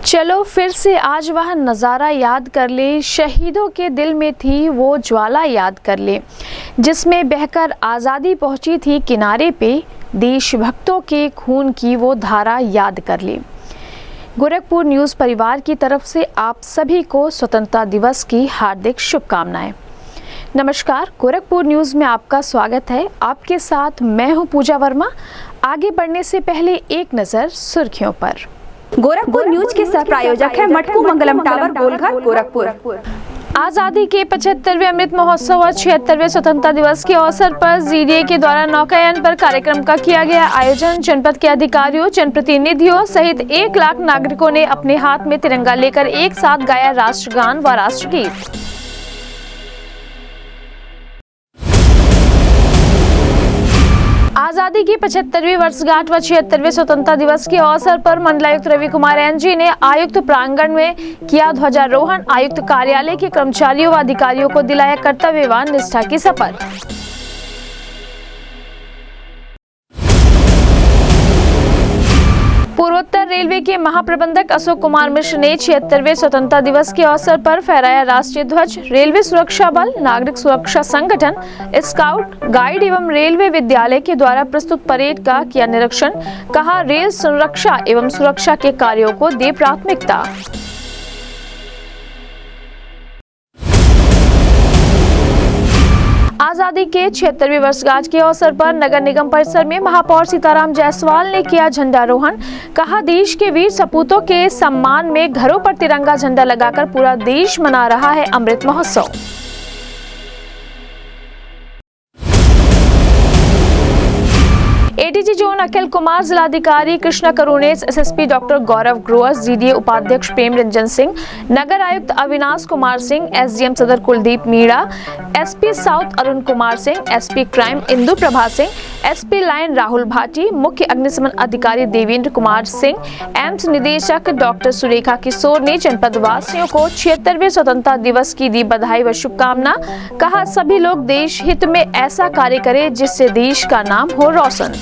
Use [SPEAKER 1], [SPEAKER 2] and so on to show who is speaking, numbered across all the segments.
[SPEAKER 1] चलो फिर से आज वह नज़ारा याद कर ले, शहीदों के दिल में थी वो ज्वाला याद कर ले, जिसमें बहकर आज़ादी पहुंची थी किनारे पे, देशभक्तों के खून की वो धारा याद कर ले। गोरखपुर न्यूज़ परिवार की तरफ से आप सभी को स्वतंत्रता दिवस की हार्दिक शुभकामनाएं। नमस्कार, गोरखपुर न्यूज़ में आपका स्वागत है। आपके साथ मैं हूं पूजा वर्मा। आगे बढ़ने से पहले एक नज़र सुर्खियों पर।
[SPEAKER 2] गोरखपुर न्यूज के सह प्रायोजक है मटकू मंगलम टावर गोलघर गोरखपुर।
[SPEAKER 1] आज़ादी के 75वें अमृत महोत्सव और 76वें स्वतंत्रता दिवस के अवसर पर जीडीए के द्वारा नौकायन पर कार्यक्रम का किया गया आयोजन। जनपद के अधिकारियों, जनप्रतिनिधियों सहित 1 लाख नागरिकों ने अपने हाथ में तिरंगा लेकर एक साथ गाया राष्ट्रगान व राष्ट्रगीत। आज़ादी की 75वीं वर्षगांठ व 76वें स्वतंत्रता दिवस के अवसर पर मंडलायुक्त रवि कुमार एनजी ने आयुक्त प्रांगण में किया ध्वजारोहण। आयुक्त कार्यालय के कर्मचारियों व अधिकारियों को दिलाया कर्तव्य व निष्ठा की शपथ। पूर्वोत्तर रेलवे के महाप्रबंधक अशोक कुमार मिश्र ने 76वें स्वतंत्रता दिवस के अवसर पर फहराया राष्ट्रीय ध्वज। रेलवे सुरक्षा बल, नागरिक सुरक्षा संगठन, स्काउट गाइड एवं रेलवे विद्यालय के द्वारा प्रस्तुत परेड का किया निरीक्षण। कहा, रेल संरक्षा एवं सुरक्षा के कार्यों को दे प्राथमिकता। आज़ादी के 76वीं वर्षगांठ के अवसर पर नगर निगम परिसर में महापौर सीताराम जायसवाल ने किया झंडारोहण। कहा, देश के वीर सपूतों के सम्मान में घरों पर तिरंगा झंडा लगाकर पूरा देश मना रहा है अमृत महोत्सव। एडीजी जोन अखिल कुमार, जिलाधिकारी Krishna Karunesh, SSP doctor Gaurav Grover, GDA उपाध्यक्ष प्रेम रंजन सिंह, नगर आयुक्त अविनाश कुमार सिंह, एसडीएम सदर Kuldeep Meena, SP south Arun Kumar Singh, SP crime Indu Prabha Singh, SP line Rahul Bhati, मुख्य अग्निशमन अधिकारी देवेंद्र कुमार सिंह, एम्स निदेशक डॉक्टर सुरेखा किशोर ने जनपद वासियों को 76वें स्वतंत्रता दिवस की दी बधाई व शुभकामना। कहा, सभी लोग देश हित में ऐसा कार्य करें जिससे देश का नाम हो रोशन।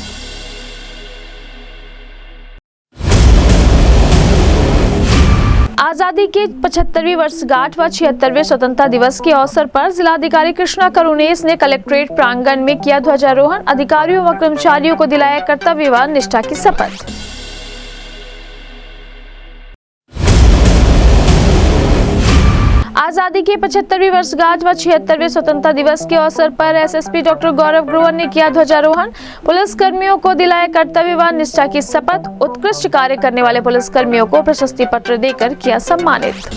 [SPEAKER 1] आज़ादी के 75वीं वर्षगांठ व 76वें स्वतंत्रता दिवस के अवसर पर जिलाधिकारी कृष्णा करुणेश ने कलेक्ट्रेट प्रांगण में किया ध्वजारोहण। अधिकारियों व कर्मचारियों को दिलाया कर्तव्य व निष्ठा की शपथ। आज़ादी के 75वीं वर्षगांठ व 76वें स्वतंत्रता दिवस के अवसर पर एसएसपी डॉक्टर गौरव ग्रोवर ने किया ध्वजारोहण। पुलिस कर्मियों को दिलाया कर्तव्य व निष्ठा की शपथ। उत्कृष्ट कार्य करने वाले पुलिस कर्मियों को प्रशस्ति पत्र देकर किया सम्मानित।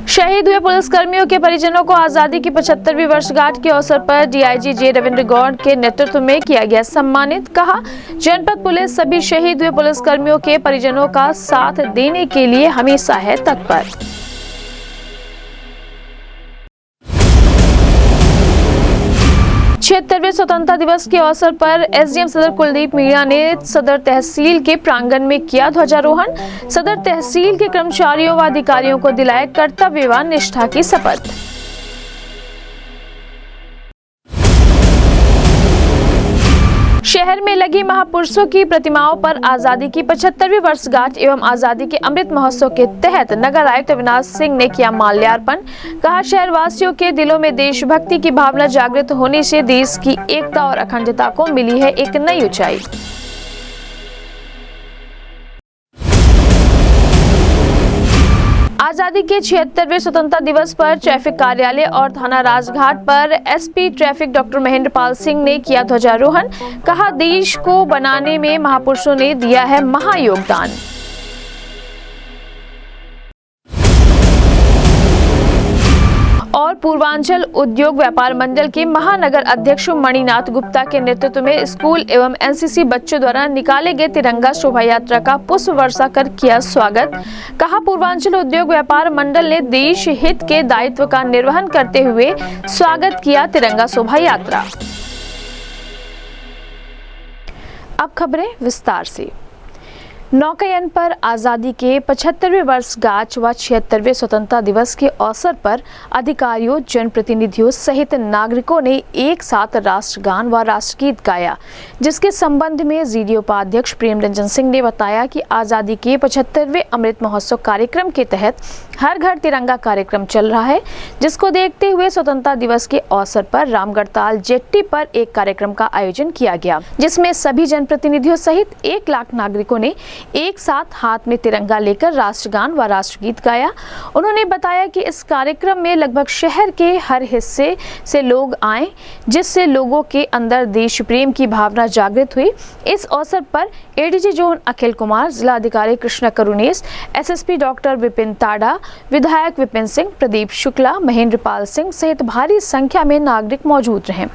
[SPEAKER 1] शहीद हुए पुलिसकर्मियों के परिजनों को आज़ादी की 75वीं वर्षगांठ के अवसर पर डीआईजी जे रविंद्र गौड़ के नेतृत्व में किया गया सम्मानित। कहा, जनपद पुलिस सभी शहीद हुए पुलिसकर्मियों के परिजनों का साथ देने के लिए हमेशा है तत्पर। 76वें स्वतंत्रता दिवस के अवसर पर एसडीएम सदर कुलदीप मीणा ने सदर तहसील के प्रांगण में किया ध्वजारोहण। सदर तहसील के कर्मचारियों व अधिकारियों को दिलाया कर्तव्य व निष्ठा की शपथ। शहर में लगी महापुरुषों की प्रतिमाओं पर आज़ादी की 75वीं वर्षगांठ एवं आज़ादी के अमृत महोत्सव के तहत नगर आयुक्त अविनाश सिंह ने किया माल्यार्पण। कहा, शहरवासियों के दिलों में देशभक्ति की भावना जागृत होने से देश की एकता और अखंडता को मिली है एक नई ऊंचाई। आज़ादी के 76वें स्वतंत्रता दिवस पर ट्रैफिक कार्यालय और थाना राजघाट पर SP traffic doctor Mahendra Pal Singh ने किया ध्वजारोहण। कहा, देश को बनाने में महापुरुषों ने दिया है महायोगदान। और पूर्वांचल उद्योग व्यापार मंडल के महानगर अध्यक्ष मणिनाथ गुप्ता के नेतृत्व में स्कूल एवं एनसीसी बच्चों द्वारा निकाले गए तिरंगा शोभा यात्रा का पुष्प वर्षा कर किया स्वागत। कहा, पूर्वांचल उद्योग व्यापार मंडल ने देश हित के दायित्व का निर्वहन करते हुए स्वागत किया तिरंगा शोभा यात्रा। अब खबरें विस्तार से। नौकायन पर आज़ादी के 75वें वर्षगांठ व 76वें स्वतंत्रता दिवस के अवसर पर अधिकारियों, जनप्रतिनिधियों सहित नागरिकों ने एक साथ राष्ट्रगान व राष्ट्रगीत गाया, जिसके संबंध में जीडीए उपाध्यक्ष प्रेम रंजन सिंह ने बताया कि आज़ादी के 75वें अमृत महोत्सव कार्यक्रम के तहत हर घर तिरंगा कार्यक्रम चल रहा है, जिसको देखते हुए स्वतंत्रता दिवस के अवसर पर रामगढ़ताल जेट्टी पर एक कार्यक्रम का आयोजन किया गया, जिसमें सभी जनप्रतिनिधियों सहित 1 लाख नागरिकों ने एक साथ हाथ में तिरंगा लेकर राष्ट्रगान व राष्ट्रगीत गाया। उन्होंने बताया कि इस कार्यक्रम में लगभग शहर के हर हिस्से से लोग आए, जिससे लोगों के अंदर देश प्रेम की भावना जागृत हुई। इस अवसर पर एडीजी जोन अखिल कुमार, जिलाधिकारी कृष्णा करुणेस, एसएसपी डॉक्टर विपिन ताड़ा, विधायक विपिन सिंह, प्रदीप शुक्ला, महेंद्र पाल सिंह सहित भारी संख्या में नागरिक मौजूद रहे।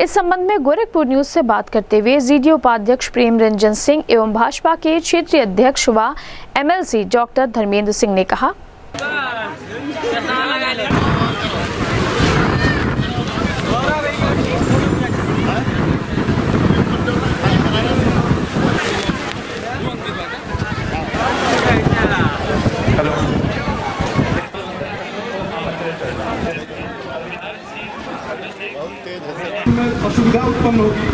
[SPEAKER 1] इस संबंध में गोरखपुर न्यूज से बात करते हुए जीडीए उपाध्यक्ष प्रेम रंजन सिंह एवं भाजपा के क्षेत्रीय अध्यक्ष व एमएलसी डॉक्टर धर्मेंद्र सिंह ने कहा,
[SPEAKER 3] असुविधा उत्पन्न होगी।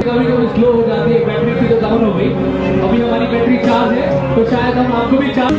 [SPEAKER 4] कभी स्लो हो जाती है, बैटरी की तो डाउन हो गई। अभी हमारी बैटरी चार्ज है, तो शायद हम आपको भी चार्ज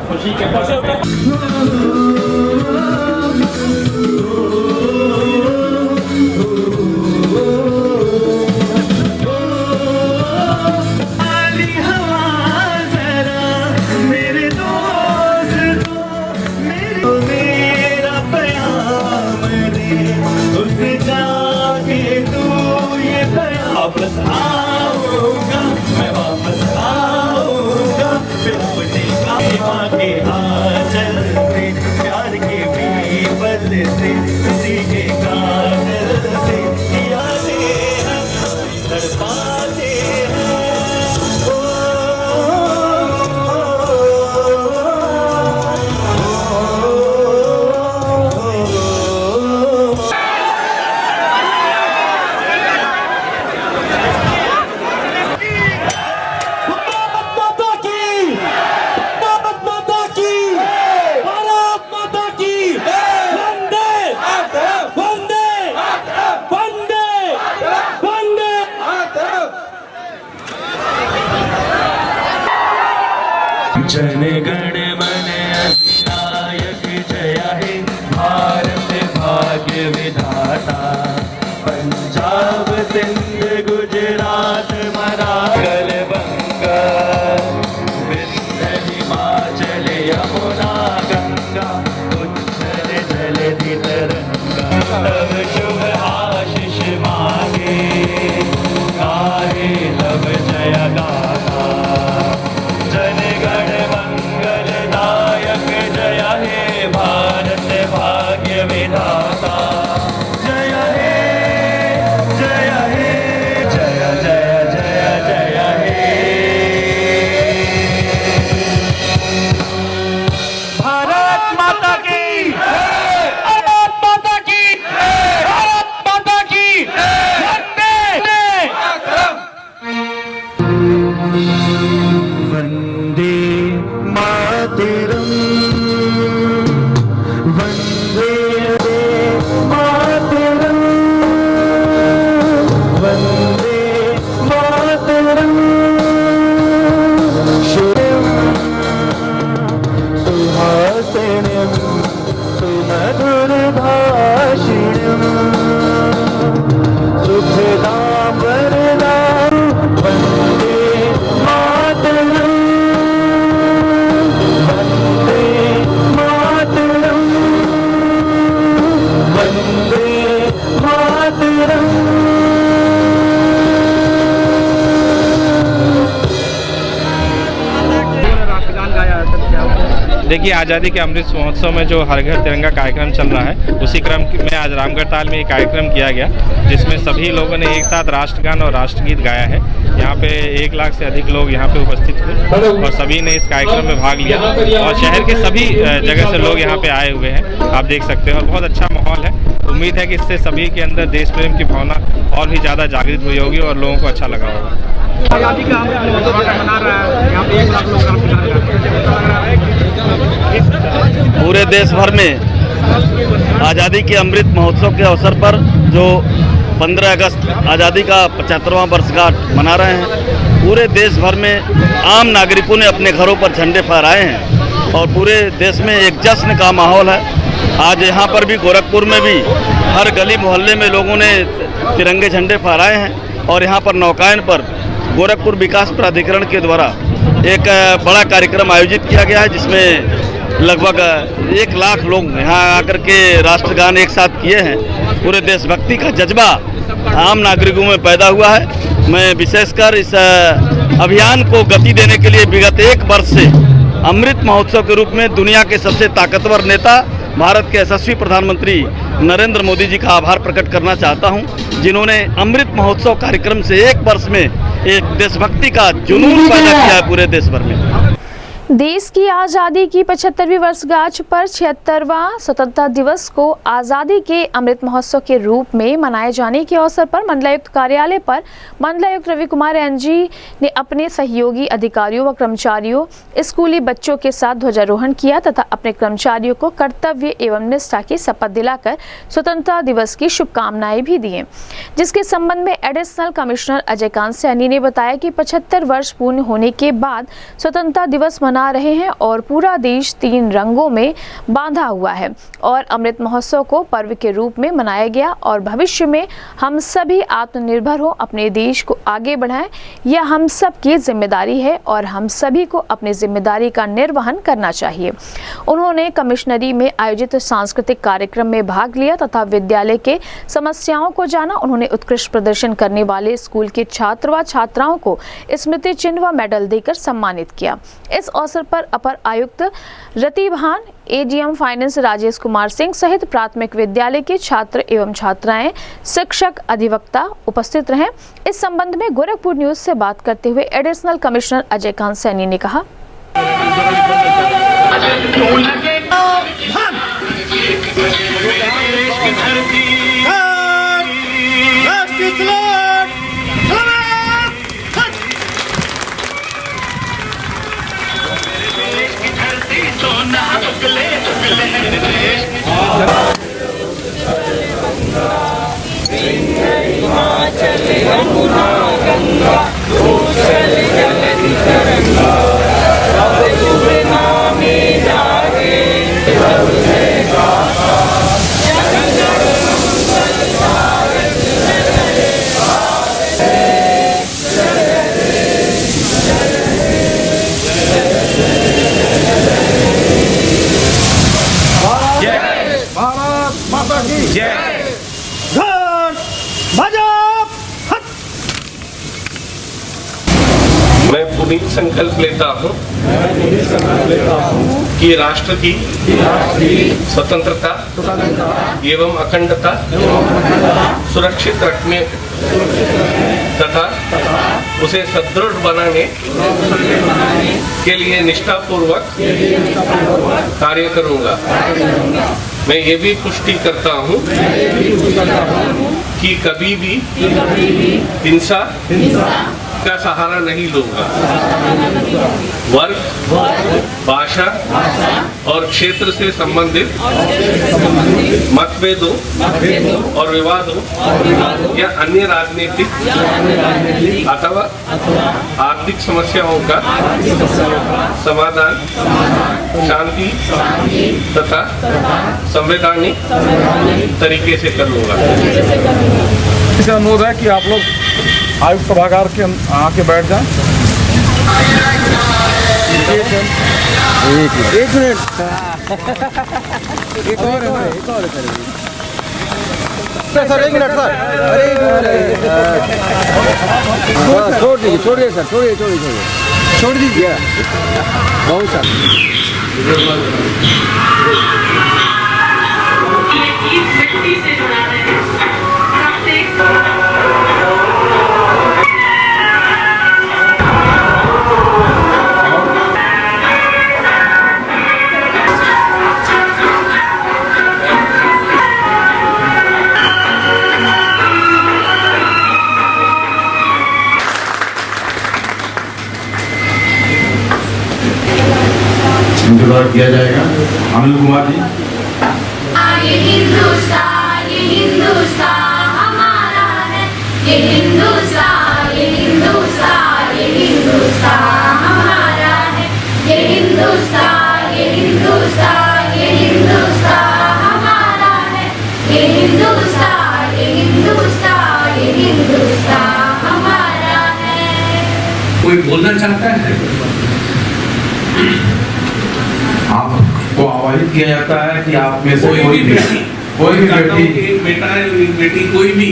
[SPEAKER 4] खुशी के पल पे
[SPEAKER 5] भारत माता की जन गण मन अधिनायक जय हे भारत भाग्य विधाता पंजाब सिंध गुजरात मराठवाड़ा बंगा विंध्य हिमाचल यमुना गंगा उच्चल जलधि तरंगा तब शुभ आशीष मांगे गाहे तब जय गाथा जन गण मंगलदायक जय हे भारत भाग्य विधाता जय हे जय हे जय जय जय जय हे भारत माता की भारत माता की भारत माता की वंदे मातरम वंदे मातरम वंदे मातरम शिवम सुहासिनीं सुमधुर भाषिणीं सुखदां वरदां वन्दे मातरम् वन्दे मातरम् वन्दे मातरम्।
[SPEAKER 6] देखिए, आज़ादी के अमृत महोत्सव में जो हर घर तिरंगा कार्यक्रम चल रहा है, उसी क्रम में आज रामगढ़ ताल में एक कार्यक्रम किया गया जिसमें सभी लोगों ने एक साथ राष्ट्रगान और राष्ट्रगीत गाया है। यहाँ पे 1 लाख से अधिक लोग यहाँ पे उपस्थित हुए और सभी ने इस कार्यक्रम में भाग लिया और शहर के सभी जगह से लोग यहाँ पे आए हुए हैं, आप देख सकते हैं, और बहुत अच्छा माहौल है। उम्मीद है कि इससे सभी के अंदर देश प्रेम की भावना और भी ज़्यादा जागृत हुई होगी और लोगों को अच्छा लगा होगा।
[SPEAKER 3] आज़ादी का अमृत महोत्सव मना रहा है, यहाँ पे 1 लाख लोग
[SPEAKER 7] पूरे देश भर में आज़ादी के अमृत महोत्सव के अवसर पर जो 15 अगस्त आज़ादी का 75वां वर्षगांठ मना रहे हैं, पूरे देश भर में आम नागरिकों ने अपने घरों पर झंडे फहराए हैं और पूरे देश में एक जश्न का माहौल है। आज यहाँ पर भी गोरखपुर में भी हर गली मोहल्ले में लोगों ने तिरंगे झंडे फहराए हैं और यहाँ पर नौकायन पर गोरखपुर विकास प्राधिकरण के द्वारा एक बड़ा कार्यक्रम आयोजित किया गया है जिसमें लगभग 1 लाख लोग यहाँ आकर के राष्ट्रगान एक साथ किए हैं। पूरे देशभक्ति का जज्बा आम नागरिकों में पैदा हुआ है। मैं विशेषकर इस अभियान को गति देने के लिए विगत 1 वर्ष से अमृत महोत्सव के रूप में दुनिया के सबसे ताकतवर नेता भारत के यशस्वी प्रधानमंत्री नरेंद्र मोदी जी का आभार प्रकट करना चाहता हूं, जिन्होंने अमृत महोत्सव कार्यक्रम से 1 वर्ष में एक देशभक्ति का जुनून पैदा किया है पूरे देश भर में।
[SPEAKER 1] देश की आज़ादी की 75वीं वर्षगांठ पर 76वां स्वतंत्रता दिवस को आज़ादी के अमृत महोत्सव के रूप में मनाए जाने के अवसर पर मंडलायुक्त कार्यालय पर मंडलायुक्त रवि कुमार एनजी ने अपने सहयोगी अधिकारियों व कर्मचारियों, स्कूली बच्चों के साथ ध्वजारोहण किया तथा अपने कर्मचारियों को कर्तव्य एवं निष्ठा की शपथ दिलाकर स्वतंत्रता दिवस की शुभकामनाएं भी दी, जिसके संबंध में एडिशनल कमिश्नर अजयकांत सैनी ने बताया कि 75 वर्ष पूर्ण होने के बाद स्वतंत्रता दिवस मना रहे हैं और पूरा देश 3 रंगों में बांधा हुआ है और अमृत महोत्सव को पर्व के रूप में मनाया गया और भविष्य में हम सभी आत्मनिर्भर हो, अपने देश को आगे बढ़ाएं, यह हम सब की जिम्मेदारी है और हम सभी को अपनी जिम्मेदारी का निर्वहन करना चाहिए। उन्होंने कमिश्नरी में आयोजित सांस्कृतिक कार्यक्रम में भाग लिया तथा विद्यालय के समस्याओं को जाना। उन्होंने उत्कृष्ट प्रदर्शन करने वाले स्कूल के छात्र व छात्राओं को स्मृति चिन्ह व मेडल देकर सम्मानित किया। इस अवसर पर अपर आयुक्त रति भान, एडीएम फाइनेंस राजेश कुमार सिंह सहित प्राथमिक विद्यालय के छात्र एवं छात्राएं, शिक्षक, अधिवक्ता उपस्थित रहे। इस संबंध में गोरखपुर न्यूज से बात करते हुए एडिशनल कमिश्नर अजयकांत सैनी ने कहा,
[SPEAKER 3] जय।
[SPEAKER 8] मैं पुनीत संकल्प लेता हूँ कि राष्ट्र की स्वतंत्रता एवं अखंडता सुरक्षित रखने तथा उसे सुदृढ़ बनाने के लिए निष्ठापूर्वक कार्य करूँगा। मैं ये भी पुष्टि करता हूँ कि कभी भी हिंसा का सहारा नहीं लूंगा। वर्ग, भाषा और क्षेत्र से संबंधित मतभेदों और विवादों या अन्य राजनीतिक अथवा आर्थिक समस्याओं का समाधान शांति तथा संवैधानिक तरीके से करूंगा।
[SPEAKER 3] इससे अनुरोध है कि आप लोग आयुक्त सभागार के आके बैठ जाएं। एक मिनट एक और सर, एक मिनट सर। अरे छोड़िए सर, छोड़ दीजिए बहुत सर।
[SPEAKER 9] मिट्टी से जुड़ा है।
[SPEAKER 10] इंतजार किया जाएगा। अनिल कुमार जी।
[SPEAKER 9] ये हिंदुस्तान हमारा है। ये हिंदुस्तान हमारा है। ये हिंदुस्तान हमारा है। ये हिंदुस्तान हमारा है।
[SPEAKER 4] कोई बोलना चाहता है?
[SPEAKER 10] आपको आवाहित किया जाता है कि आप में से
[SPEAKER 4] कोई भी
[SPEAKER 10] बेटा
[SPEAKER 4] बेटी कोई भी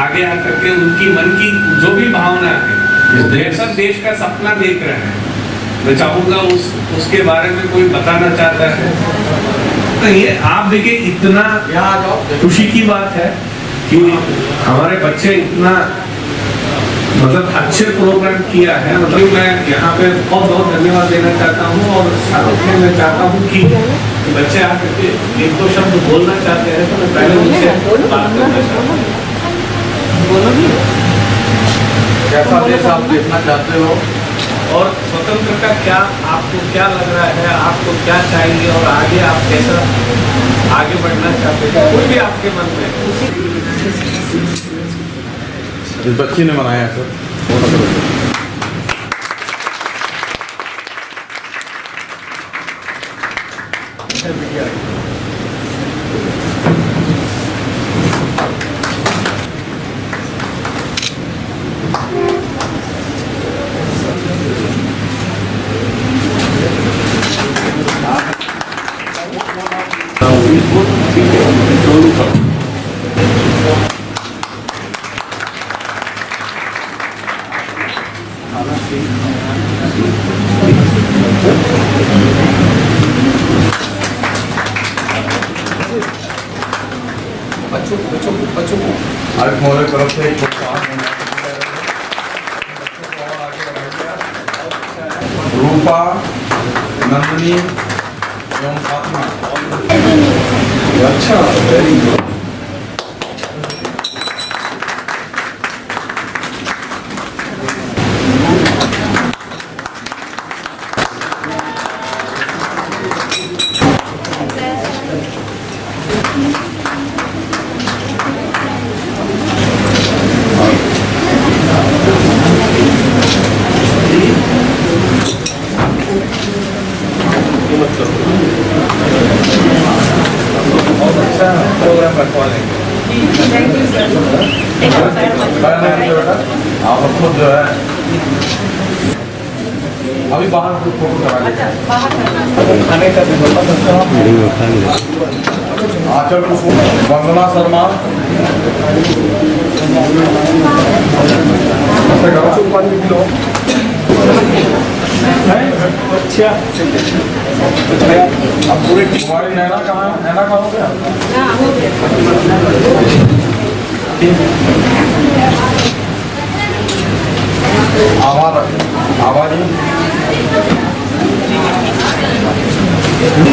[SPEAKER 4] आगे आकर के उनकी मन की जो भी भावना है, सब देश का सपना देख रहे हैं, मैं चाहूँगा उसके बारे में कोई बताना चाहता है तो ये आप देखिए, इतना खुशी की बात है कि हमारे बच्चे इतना मतलब अच्छे प्रोग्राम किया है। मतलब मैं यहाँ पे बहुत बहुत धन्यवाद देना चाहता हूँ और साथ में मैं चाहता हूँ कि बच्चे आकर के एक दो शब्द बोलना चाहते हैं तो मैं पहले उनसे बात करना चाहता हूँ।
[SPEAKER 10] कैसा देश आप देखना चाहते हो
[SPEAKER 4] और स्वतंत्र का क्या आपको क्या लग रहा है, आपको क्या चाहिए और आगे आप कैसा आगे बढ़ना चाहते हैं, कोई भी आपके मन में।
[SPEAKER 10] इस बच्ची ने बनाया है सर। आयुक्त महोदय की तरफ से एक रूपा, नंदिनी एवं फातिमा। अच्छा, वेरी गुड।
[SPEAKER 4] प्रोग्राम रखवा लेंगे।
[SPEAKER 10] आप खुद जो है अभी बाहर फोटो करा लेंगे।
[SPEAKER 4] खाने का भी
[SPEAKER 3] आंचल कुसुम, वंदना शर्मा, अच्छा अब पूरे कुमारी नैना कहाँ है? नैना कहाँ हो गया? आवाज़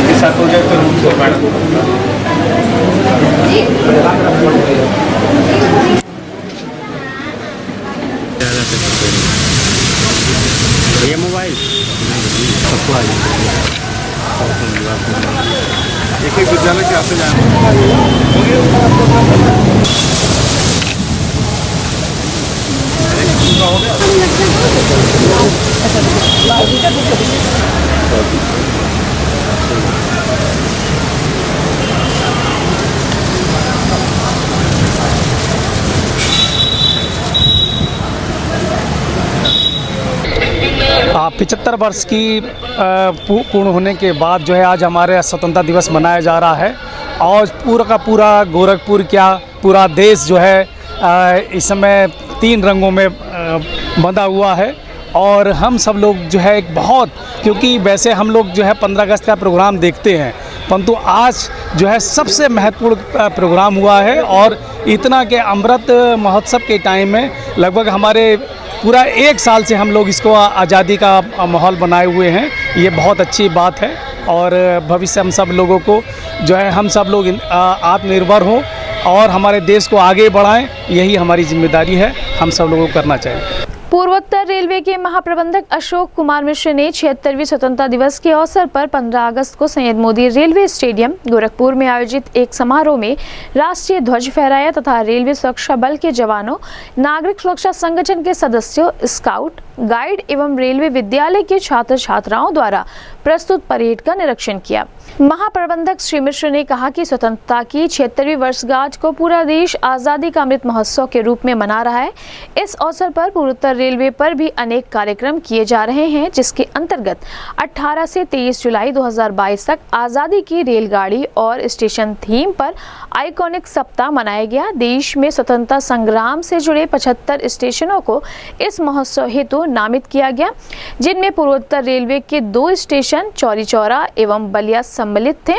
[SPEAKER 6] के साथ हो जाए तो रूम को मैडम ये मोबाइल
[SPEAKER 3] एक एक विद्यालय के आते जाए
[SPEAKER 11] आप 75 वर्ष की पूर्ण होने के बाद जो है आज हमारे स्वतंत्रता दिवस मनाया जा रहा है और पूरा का पूरा गोरखपुर क्या पूरा देश जो है इस समय 3 रंगों में बंधा हुआ है। और हम सब लोग जो है एक बहुत, क्योंकि वैसे हम लोग जो है 15 अगस्त का प्रोग्राम देखते हैं, परंतु आज जो है सबसे महत्वपूर्ण प्रोग्राम हुआ है। और इतना के अमृत महोत्सव के टाइम में लगभग हमारे पूरा 1 साल से हम लोग इसको आज़ादी का माहौल बनाए हुए हैं। ये बहुत अच्छी बात है और भविष्य हम सब लोगों को जो है हम सब लोग आत्मनिर्भर हों और हमारे देश को आगे बढ़ाएं, यही हमारी जिम्मेदारी है, हम सब लोगों को करना चाहिए।
[SPEAKER 1] पूर्वोत्तर रेलवे के महाप्रबंधक अशोक कुमार मिश्र ने 76वीं स्वतंत्रता दिवस के अवसर पर 15 अगस्त को सैयद मोदी रेलवे स्टेडियम गोरखपुर में आयोजित एक समारोह में राष्ट्रीय ध्वज फहराया तथा रेलवे सुरक्षा बल के जवानों, नागरिक सुरक्षा संगठन के सदस्यों, स्काउट गाइड एवं रेलवे विद्यालय के छात्र छात्राओं द्वारा प्रस्तुत परेड का निरीक्षण किया। महाप्रबंधक श्री मिश्र ने कहा कि स्वतंत्रता की 76वीं वर्षगांठ को पूरा देश आज़ादी का अमृत महोत्सव के रूप में मना रहा है। इस अवसर पर पूर्वोत्तर रेलवे पर भी अनेक कार्यक्रम किए जा रहे हैं, जिसके अंतर्गत 18 से 23 जुलाई 2022 तक आज़ादी की रेलगाड़ी और स्टेशन थीम पर आइकॉनिक सप्ताह मनाया गया। देश में स्वतंत्रता संग्राम से जुड़े 75 स्टेशनों को इस महोत्सव हेतु नामित किया गया, जिनमें पूर्वोत्तर रेलवे के 2 स्टेशन चौरी चौरा एवं बलिया सम्मिलित थे।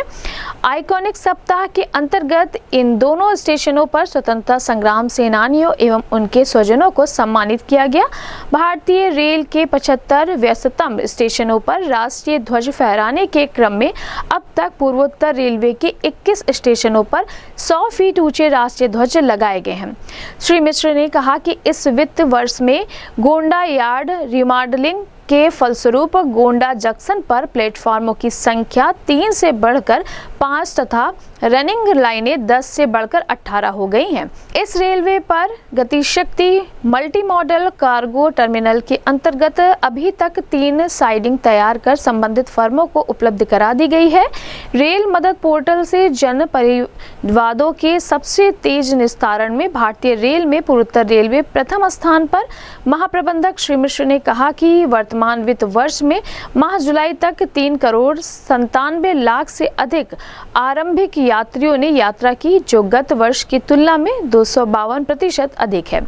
[SPEAKER 1] आइकॉनिक सप्ताह के अंतर्गत इन दोनों स्टेशनों पर स्वतंत्रता संग्राम सेनानियों एवं उनके स्वजनों को सम्मानित किया गया। भारतीय रेल के 75 व्यस्ततम स्टेशनों पर राष्ट्रीय ध्वज फहराने के क्रम में अब तक पूर्वोत्तर रेलवे के 21 स्टेशनों पर 100 फीट ऊंचे राष्ट्रीय ध्वज लगाए गए हैं। श्री मिश्र ने कहा कि इस वित्त वर्ष में गोंडा यार्ड रिमॉडलिंग के फलस्वरूप गोंडा जंक्शन पर प्लेटफार्मों की संख्या 3 से बढ़कर 5 तथा रनिंग लाइनें 10 से बढ़कर 18 हो गई हैं। इस रेलवे पर Gatishakti multi modal cargo terminal के अंतर्गत अभी तक 3 साइडिंग तैयार कर संबंधित फर्मों को उपलब्ध करा दी गई है। रेल मदद पोर्टल से जन परिवादों के सबसे तेज निस्तारण में भारतीय रेल में पूर्वोत्तर रेलवे प्रथम स्थान पर। महाप्रबंधक श्री मिश्र ने कहा कि वर्तमान वित्त वर्ष में माह जुलाई तक 3,97,00,000 से अधिक आरंभिक यात्रियों ने यात्रा की, जो गत वर्ष की तुलना में 252% अधिक है।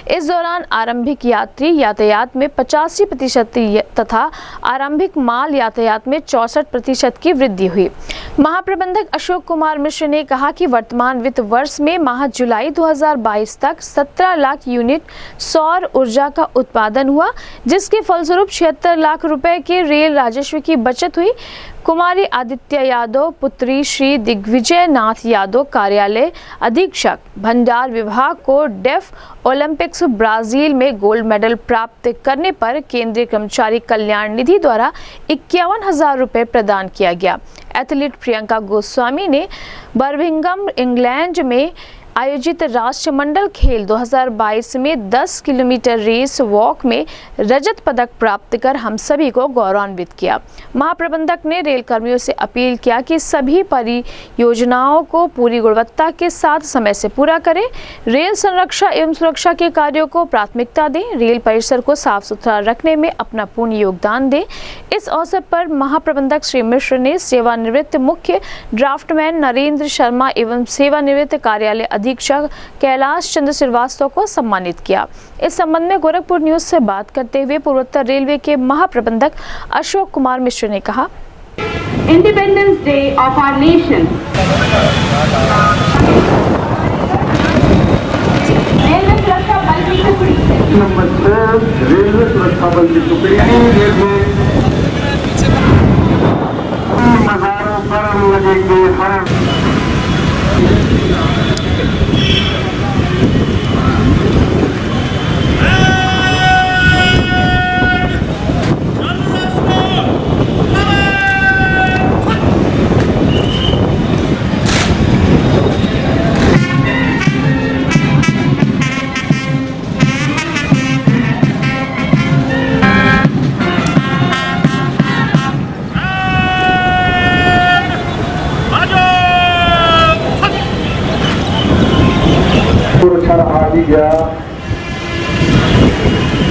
[SPEAKER 1] इस दौरान आरंभिक यात्री यातायात में 85% तथा आरंभिक माल यातायात में 64% की वृद्धि हुई। महाप्रबंधक अशोक कुमार मिश्र ने कहा कि वर्तमान वित्त वर्ष में माह जुलाई 2022 तक 17 लाख यूनिट सौर ऊर्जा का उत्पादन हुआ, जिसके फलस्वरूप 76 लाख रुपए के रेल राजस्व की बचत हुई। कुमारी आदित्य यादव पुत्री श्री दिग्विजय नाथ यादव कार्यालय अधीक्षक भंडार विभाग को डेफ ओलंपिक्स ब्राजील में गोल्ड मेडल प्राप्त करने पर केंद्रीय कर्मचारी कल्याण निधि द्वारा 51,000 रुपए प्रदान किया गया। एथलीट प्रियंका गोस्वामी ने बर्मिंघम इंग्लैंड में आयोजित राष्ट्रमंडल खेल 2022 में 10 किलोमीटर रेस वॉक में रजत पदक प्राप्त कर हम सभी को गौरवान्वित किया। महाप्रबंधक ने रेल कर्मियों से अपील किया कि सभी परियोजनाओं को पूरी गुणवत्ता के साथ समय से पूरा करें, रेल संरक्षा एवं सुरक्षा के कार्यों को प्राथमिकता दें, रेल परिसर को साफ सुथरा रखने में अपना पूर्ण योगदान दें। इस अवसर पर महाप्रबंधक श्री मिश्र ने सेवानिवृत्त मुख्य ड्राफ्टमैन नरेंद्र शर्मा एवं सेवानिवृत्त कार्यालय अधीक्षक कैलाश चंद्र श्रीवास्तव को सम्मानित किया। इस संबंध में गोरखपुर न्यूज से बात करते हुए पूर्वोत्तर रेलवे के महाप्रबंधक अशोक कुमार मिश्र ने कहा,
[SPEAKER 2] independence day of our nation. Railway सुरक्षा बल की टुकड़ी
[SPEAKER 3] नंबर 6 रेलवे सुरक्षा बल की टुकड़ी हजारों करोड़ लगेंगे हर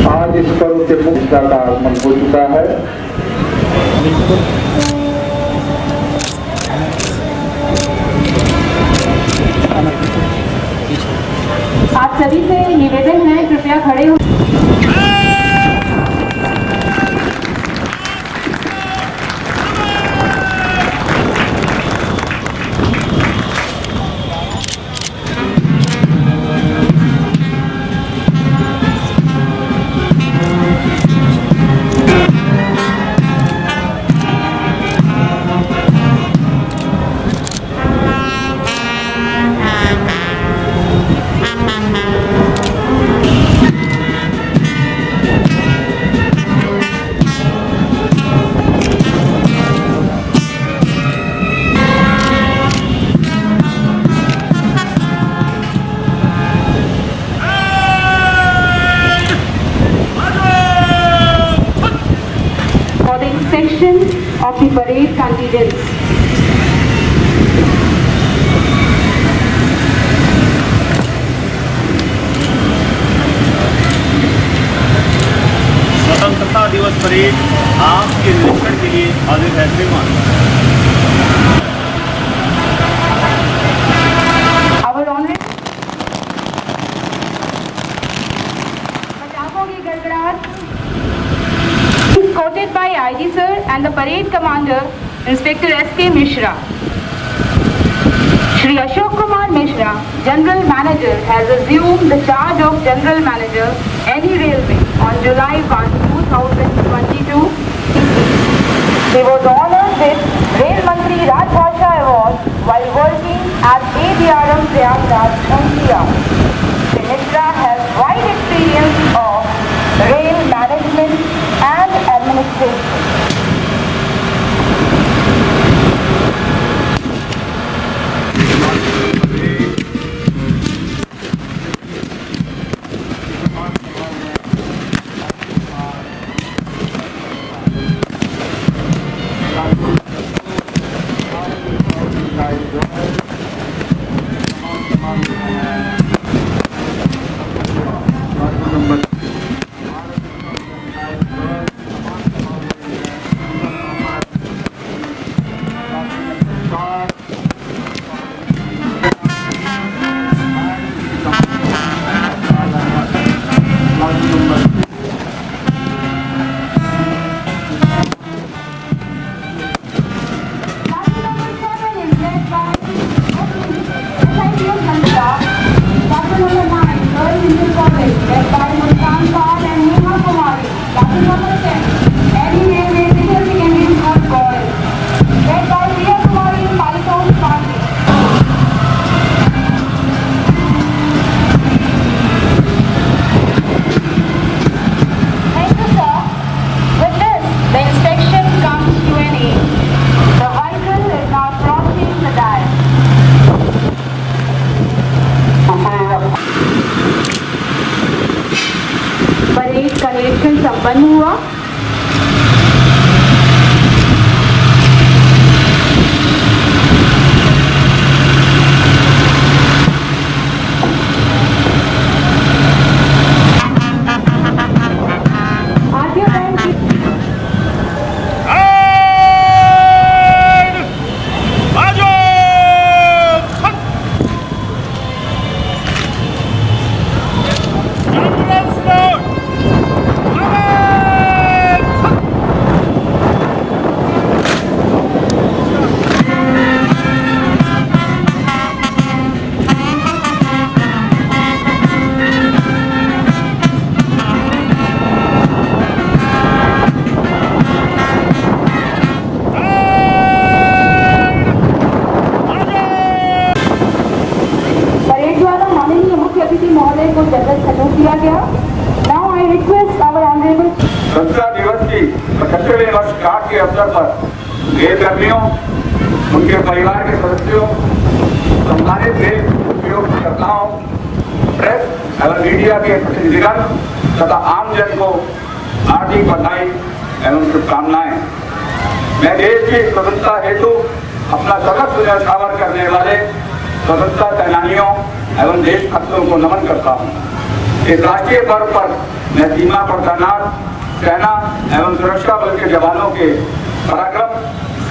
[SPEAKER 3] आज इस पर्व के मुख्य का आगमन हो चुका है।
[SPEAKER 2] आप सभी से निवेदन है, कृपया खड़े हो। Of the parade contingents.
[SPEAKER 7] स्वतंत्रता दिवस परेड आपके निरीक्षण के लिए आगे फैसले मान।
[SPEAKER 2] Our honorable पताकों की गड़गड़ाहट quoted by IG sir and the parade commander Inspector S.K. Mishra. Shri Ashok Kumar Mishra, General Manager, has assumed the charge of General Manager, any railway, on July 1, 2022. He was honored with Rail Mantri Rajbhasha Award while working at ABRM Prayagraj, NCR. Shri Mishra has wide experience of rail management and administration. संपन्न हुआ।
[SPEAKER 3] स्वतंत्रता दिवस की 75वें वर्षगांठ के अवसर पर rail कर्मियों, उनके परिवार के सदस्यों, सम्मानित रेल उपयोगकर्ताओं, प्रेस एवं मीडिया के प्रतिनिधिगण तथा आम जन को हार्दिक बधाई एवं शुभकामनाएं। मैं देश की स्वतंत्रता हेतु अपना सर्वस्व न्यौछावर करने वाले स्वतंत्रता सेनानियों एवं देशभक्तों को नमन करता हूँ। इस राष्ट्रीय पर्व पर मैं सीमा पर तैनात सेना एवं सुरक्षा बल के जवानों के पराक्रम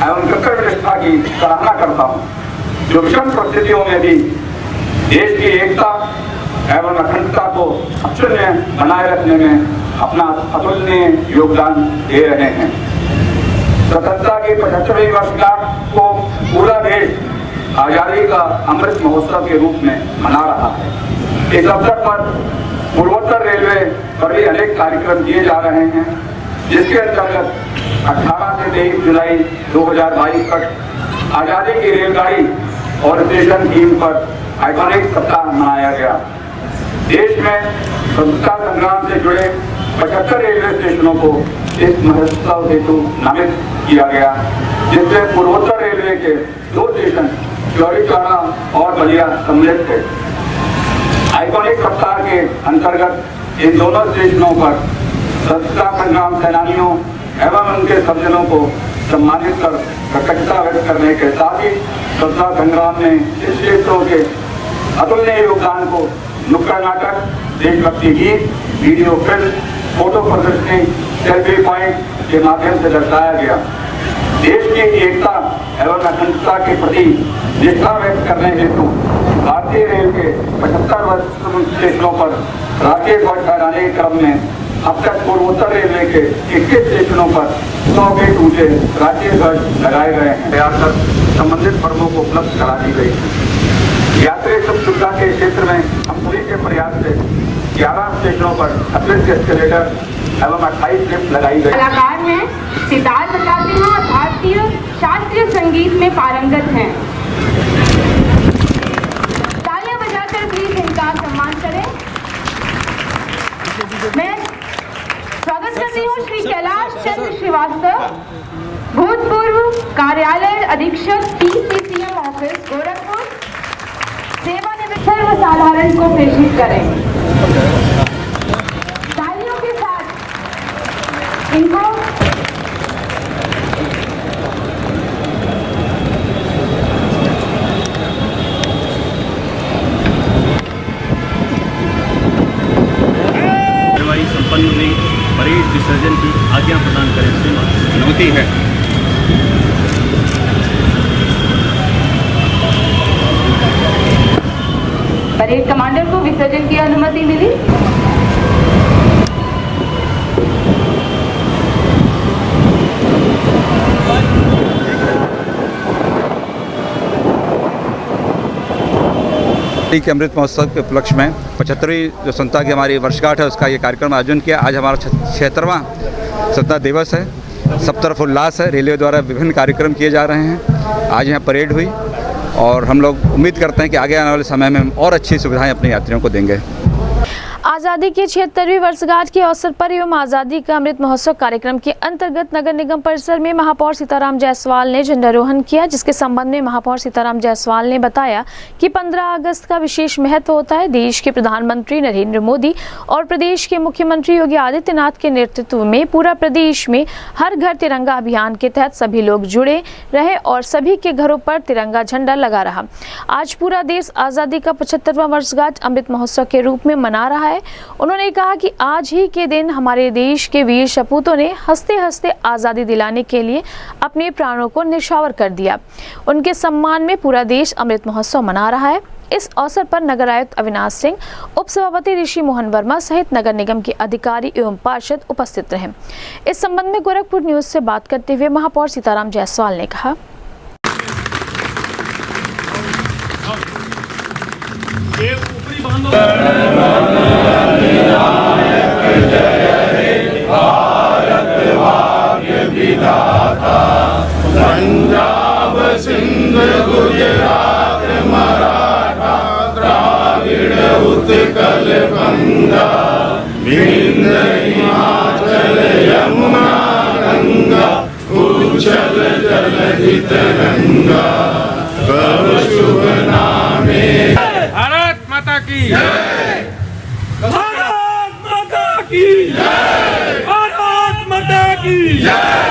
[SPEAKER 3] एवं कृतज्ञ निष्ठा की सराहना करता हूँ, जो विषम परिस्थितियों में भी देश की एकता एवं अखंडता को अक्षुण्य बनाए रखने में अपना अतुलनीय योगदान दे रहे हैं। स्वतंत्रता की 75वीं वर्षगांठ को पूरा देश आजादी का अमृत महोत्सव के रूप में मना रहा है। इस अवसर पर पूर्वोत्तर रेलवे पर भी अनेक कार्यक्रम किए जा रहे हैं, जिसके अंतर्गत 18 से 23 जुलाई 2022 तक आजादी की रेलगाड़ी और स्टेशन थीम पर आइकॉनिक सप्ताह मनाया गया। देश में स्वतंत्रता संग्राम से जुड़े 75 रेलवे स्टेशनों को इस महोत्सव हेतु नामित किया गया, जिसमें पूर्वोत्तर रेलवे के 2 स्टेशन चौड़ी चौरा और बलिया सम्मिलित थे। आइकॉनिक सप्ताह के अंतर्गत इन दोनों स्टेशनों पर स्वतंत्रता संग्राम सेनानियों एवं उनके सज्जनों को सम्मानित कर कृतज्ञता व्यक्त करने के साथ ही स्वतंत्रता संग्राम में इस क्षेत्रों के अतुलनीय योगदान को नुक्कड़ नाटक, देशभक्ति गीत, वीडियो फिल्म, फोटो प्रदर्शनी, सेल्फी पॉइंट के माध्यम से दर्शाया गया। देश की एकता एवं अखंडता के प्रति निष्ठा व्यक्त करने हेतु भारतीय रेल के 75 स्टेशनों पर राष्ट्रीय ध्वज फहराने के क्रम में अब तक पूर्वोत्तर रेलवे के 21 स्टेशनों पर 100 फीट ऊंचे राष्ट्रीय ध्वज लगाए गए हैं। तैयार कर संबंधित फर्मों को उपलब्ध करा दी गई है। यात्री सुख सुविधा के क्षेत्र में हम पुलिस के प्रयास से 11 स्टेशनों पर 28 एस्केलेटर एवं 28 लिफ्ट लगाई गई।
[SPEAKER 2] कलाकार हैं, सितार बजाते हैं और भारतीय शास्त्रीय संगीत में पारंगत हैं। तालियां बजाकर प्लीज इनका सम्मान करें। मैं स्वागत करती हूँ श्री कैलाश चंद्र श्रीवास्तव, भूतपूर्व कार्यालय अधीक्षक PCCM ऑफिस गोरखपुर, सेवानिवृत्त सर्वसाधारण को प्रेषित करें। तालियों के साथ इनको
[SPEAKER 7] संपन्न हुई परेड विसर्जन की आज्ञा प्रदान करें। अनुमति है।
[SPEAKER 2] परेड कमांडर को विसर्जन की अनुमति मिली।
[SPEAKER 12] के अमृत महोत्सव के उपलक्ष्य में 75वीं जो स्वतंत्रता की हमारी वर्षगांठ है, उसका ये कार्यक्रम आयोजन किया। आज हमारा 76वां स्वतंत्रता दिवस है। सब तरफ उल्लास है। रेलवे द्वारा विभिन्न कार्यक्रम किए जा रहे हैं। आज यहाँ परेड हुई और हम लोग उम्मीद करते हैं कि आगे आने वाले समय में हम और अच्छी सुविधाएं अपने यात्रियों को देंगे।
[SPEAKER 1] आज़ादी की 76वीं वर्षगांठ के अवसर पर एवं आज़ादी का अमृत महोत्सव कार्यक्रम के अंतर्गत नगर निगम परिसर में महापौर सीताराम जायसवाल ने झंडारोहण किया, जिसके संबंध में महापौर सीताराम जायसवाल ने बताया कि 15 अगस्त का विशेष महत्व होता है। देश के प्रधानमंत्री नरेंद्र मोदी और प्रदेश के मुख्यमंत्री योगी आदित्यनाथ के नेतृत्व में पूरा प्रदेश में हर घर तिरंगा अभियान के तहत सभी लोग जुड़े रहे और सभी के घरों पर तिरंगा झंडा लगा रहा। आज पूरा देश आज़ादी का 75वां वर्षगांठ अमृत महोत्सव के रूप में मना रहा है। उन्होंने कहा कि आज ही के दिन हमारे देश के वीर सपूतों ने हंसते हंसते आज़ादी दिलाने के लिए अपने प्राणों को न्यौछावर कर दिया। उनके सम्मान में पूरा देश अमृत महोत्सव मना रहा है। इस अवसर पर नगर आयुक्त अविनाश सिंह, उप सभापति ऋषि मोहन वर्मा सहित नगर निगम के अधिकारी एवं पार्षद उपस्थित रहे। इस संबंध में गोरखपुर न्यूज से बात करते हुए महापौर सीताराम जायसवाल ने कहा,
[SPEAKER 5] पंजाब सिंध गुजरात मराठा द्राविड़ उत्कल गंगा विंध्य हिमाचल यमुना गंगा उच्छल जलधि तरंगा कब शुभ नामे। भारत माता की जय, भारत माता की जय, भारत माता की जय।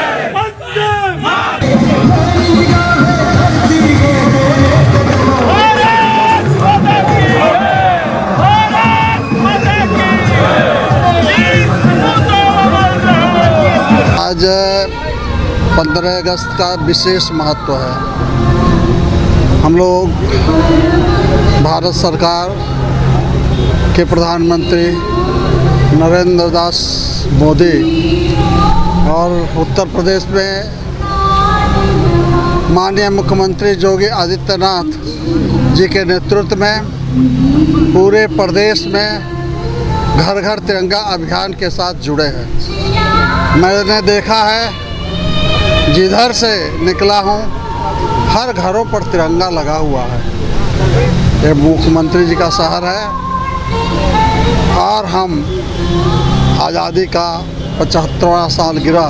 [SPEAKER 13] आज 15 अगस्त का विशेष महत्व है। हम लोग भारत सरकार के प्रधानमंत्री नरेंद्र दास मोदी और उत्तर प्रदेश में माननीय मुख्यमंत्री योगी आदित्यनाथ जी के नेतृत्व में पूरे प्रदेश में घर घर तिरंगा अभियान के साथ जुड़े हैं। मैंने देखा है, जिधर से निकला हूँ हर घरों पर तिरंगा लगा हुआ है। ये मुख्यमंत्री जी का शहर है और हम आज़ादी का 75वां सालगिरह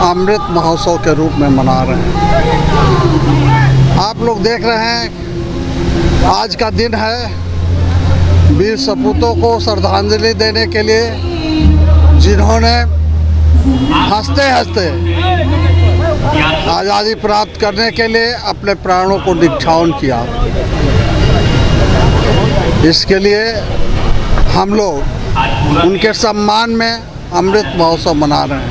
[SPEAKER 13] अमृत महोत्सव के रूप में मना रहे हैं। आप लोग देख रहे हैं, आज का दिन है वीर सपूतों को श्रद्धांजलि देने के लिए, जिन्होंने हंसते हंसते आज़ादी प्राप्त करने के लिए अपने प्राणों को न्यौछावर किया। इसके लिए हम लोग उनके सम्मान में अमृत महोत्सव मना रहे हैं।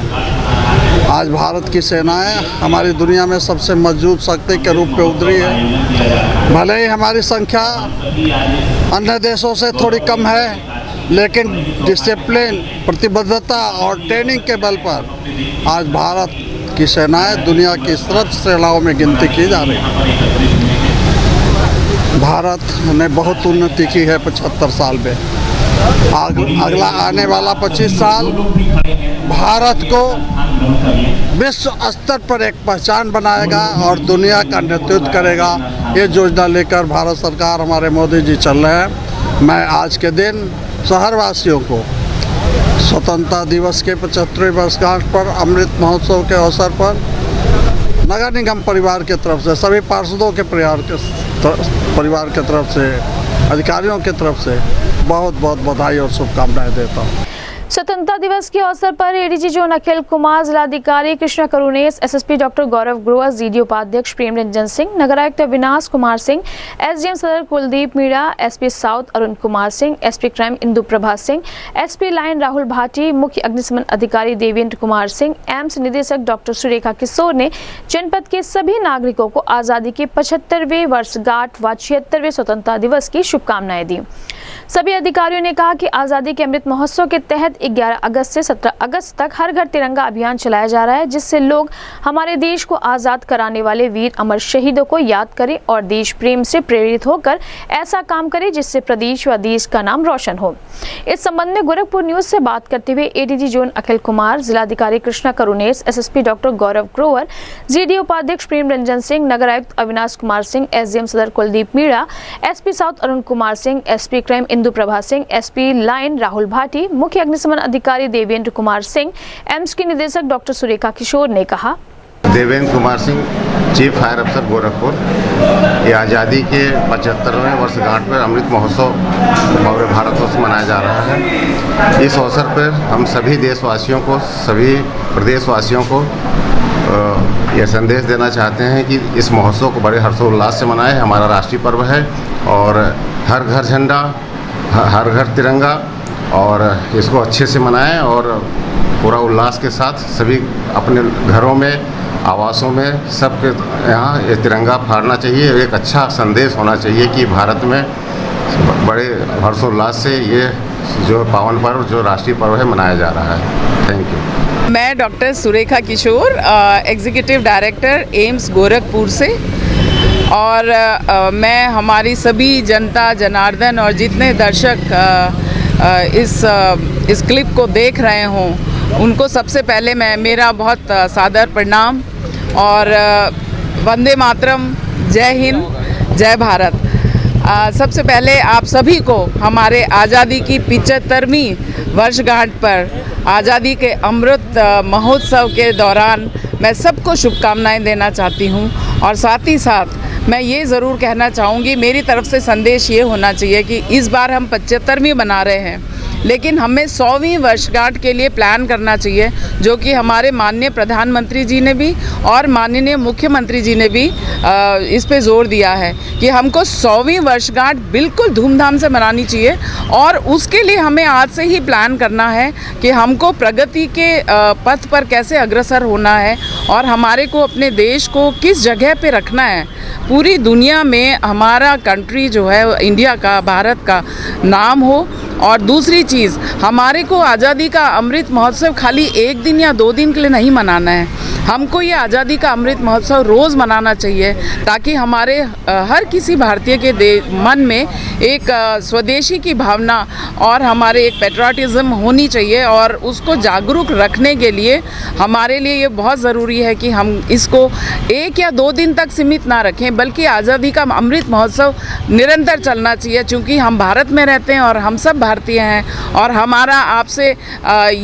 [SPEAKER 13] आज भारत की सेनाएं हमारी दुनिया में सबसे मजबूत शक्ति के रूप में उतरी है। भले ही हमारी संख्या अन्य देशों से थोड़ी कम है, लेकिन डिसिप्लिन, प्रतिबद्धता और ट्रेनिंग के बल पर आज भारत की सेनाएं दुनिया की सर्वश्रेष्ठ सेनाओं में गिनती की जा रही है। भारत ने बहुत उन्नति की है 75 साल में। अगला आने वाला 25 साल भारत को विश्व स्तर पर एक पहचान बनाएगा और दुनिया का नेतृत्व करेगा। ये योजना लेकर भारत सरकार, हमारे मोदी जी चल रहे हैं। मैं आज के दिन शहरवासियों को स्वतंत्रता दिवस के 75वें वर्षगांठ पर अमृत महोत्सव के अवसर पर नगर निगम परिवार के तरफ से, सभी पार्षदों के परिवार के तरफ से, अधिकारियों की तरफ से बहुत बहुत बधाई और शुभकामनाएं देता हूँ।
[SPEAKER 1] स्वतंत्रता दिवस के अवसर पर एडीजी जोन अखिल कुमार, जिलाधिकारी Krishna Karunesh, SSP doctor Gaurav Grover, GD उपाध्यक्ष प्रेम रंजन सिंह, नगर आयुक्त अविनाश कुमार सिंह, एसडीएम सदर Kuldeep Meena, SP south Arun Kumar Singh, SP crime Indu Prabha Singh, SP line Rahul Bhati, मुख्य अग्निशमन अधिकारी देवेंद्र कुमार सिंह, एम्स निदेशक डॉक्टर सुरेखा किशोर ने जनपद के सभी नागरिकों को आज़ादी के 75वें वर्षगांठ व 76वें स्वतंत्रता दिवस की शुभकामनाएं दी। सभी अधिकारियों ने कहा कि आज़ादी के अमृत महोत्सव के तहत 11 अगस्त से 17 अगस्त तक हर घर तिरंगा अभियान चलाया जा रहा है, जिससे लोग हमारे देश को आज़ाद कराने वाले वीर अमर शहीदों को याद करें और देश प्रेम से प्रेरित होकर ऐसा काम करें जिससे प्रदेश व देश का नाम रोशन हो। इस संबंध में गोरखपुर न्यूज से बात करते हुए एडीजी जोन अखिल कुमार, जिलाधिकारी Krishna Karunesh, SSP doctor Gaurav Grover, GD उपाध्यक्ष प्रेम रंजन सिंह, नगर आयुक्त अविनाश कुमार सिंह, एसडीएम सदर Kuldeep Meena, SP south Arun Kumar Singh, SP crime Indu Prabha Singh, SP line Rahul Bhati, मुख्य अग्निशमन अधिकारी देवेंद्र कुमार सिंह, एम्स के निदेशक डॉक्टर सुरेखा किशोर ने कहा।
[SPEAKER 14] देवेंद्र कुमार सिंह, चीफ फायर अफसर गोरखपुर। ये आज़ादी के 75वें वर्षगांठ पर अमृत महोत्सव पूरे भारतवर्ष में मनाया जा रहा है। इस अवसर पर हम सभी देशवासियों को, सभी प्रदेशवासियों को ये संदेश देना चाहते हैं कि इस महोत्सव को बड़े हर्षोल्लास से मनाएं। हमारा राष्ट्रीय पर्व है और हर घर झंडा, हर घर तिरंगा, और इसको अच्छे से मनाएं और पूरा उल्लास के साथ सभी अपने घरों में, आवासों में, सबके यहाँ ये तिरंगा फहराना चाहिए। एक अच्छा संदेश होना चाहिए कि भारत में बड़े हर्षोल्लास से ये जो पावन पर्व, जो राष्ट्रीय पर्व है, मनाया जा रहा है। Thank you.
[SPEAKER 15] मैं डॉक्टर सुरेखा किशोर, एग्जीक्यूटिव डायरेक्टर एम्स गोरखपुर से, और मैं हमारी सभी जनता जनार्दन और जितने दर्शक इस क्लिप को देख रहे हों, उनको सबसे पहले मेरा बहुत सादर प्रणाम और वंदे मातरम, जय हिंद, जय भारत। सबसे पहले आप सभी को हमारे आज़ादी की 75वीं वर्षगांठ पर आज़ादी के अमृत महोत्सव के दौरान मैं सबको शुभकामनाएं देना चाहती हूं, और साथ ही साथ मैं ये ज़रूर कहना चाहूँगी, मेरी तरफ से संदेश ये होना चाहिए कि इस बार हम 75वीं मना रहे हैं, लेकिन हमें 100वीं वर्षगांठ के लिए प्लान करना चाहिए, जो कि हमारे माननीय प्रधानमंत्री जी ने भी और माननीय मुख्यमंत्री जी ने भी इस पे जोर दिया है कि हमको 100वीं वर्षगांठ बिल्कुल धूमधाम से मनानी चाहिए। और उसके लिए हमें आज से ही प्लान करना है कि हमको प्रगति के पथ पर कैसे अग्रसर होना है और हमारे को अपने देश को किस जगह पे रखना है। पूरी दुनिया में हमारा कंट्री जो है, इंडिया का, भारत का नाम हो। और दूसरी चीज़, हमारे को आज़ादी का अमृत महोत्सव खाली 1 दिन या 2 दिन के लिए नहीं मनाना है, हमको ये आज़ादी का अमृत महोत्सव रोज़ मनाना चाहिए, ताकि हमारे हर किसी भारतीय के मन में एक स्वदेशी की भावना और हमारे एक पेट्रियाटिज़म होनी चाहिए। और उसको जागरूक रखने के लिए हमारे लिए ये बहुत ज़रूरी है कि हम इसको 1 या 2 दिन तक सीमित ना रखें, बल्कि आज़ादी का अमृत महोत्सव निरंतर चलना चाहिए, क्योंकि हम भारत में रहते हैं और हम सब भारतीय हैं। और हमारा आपसे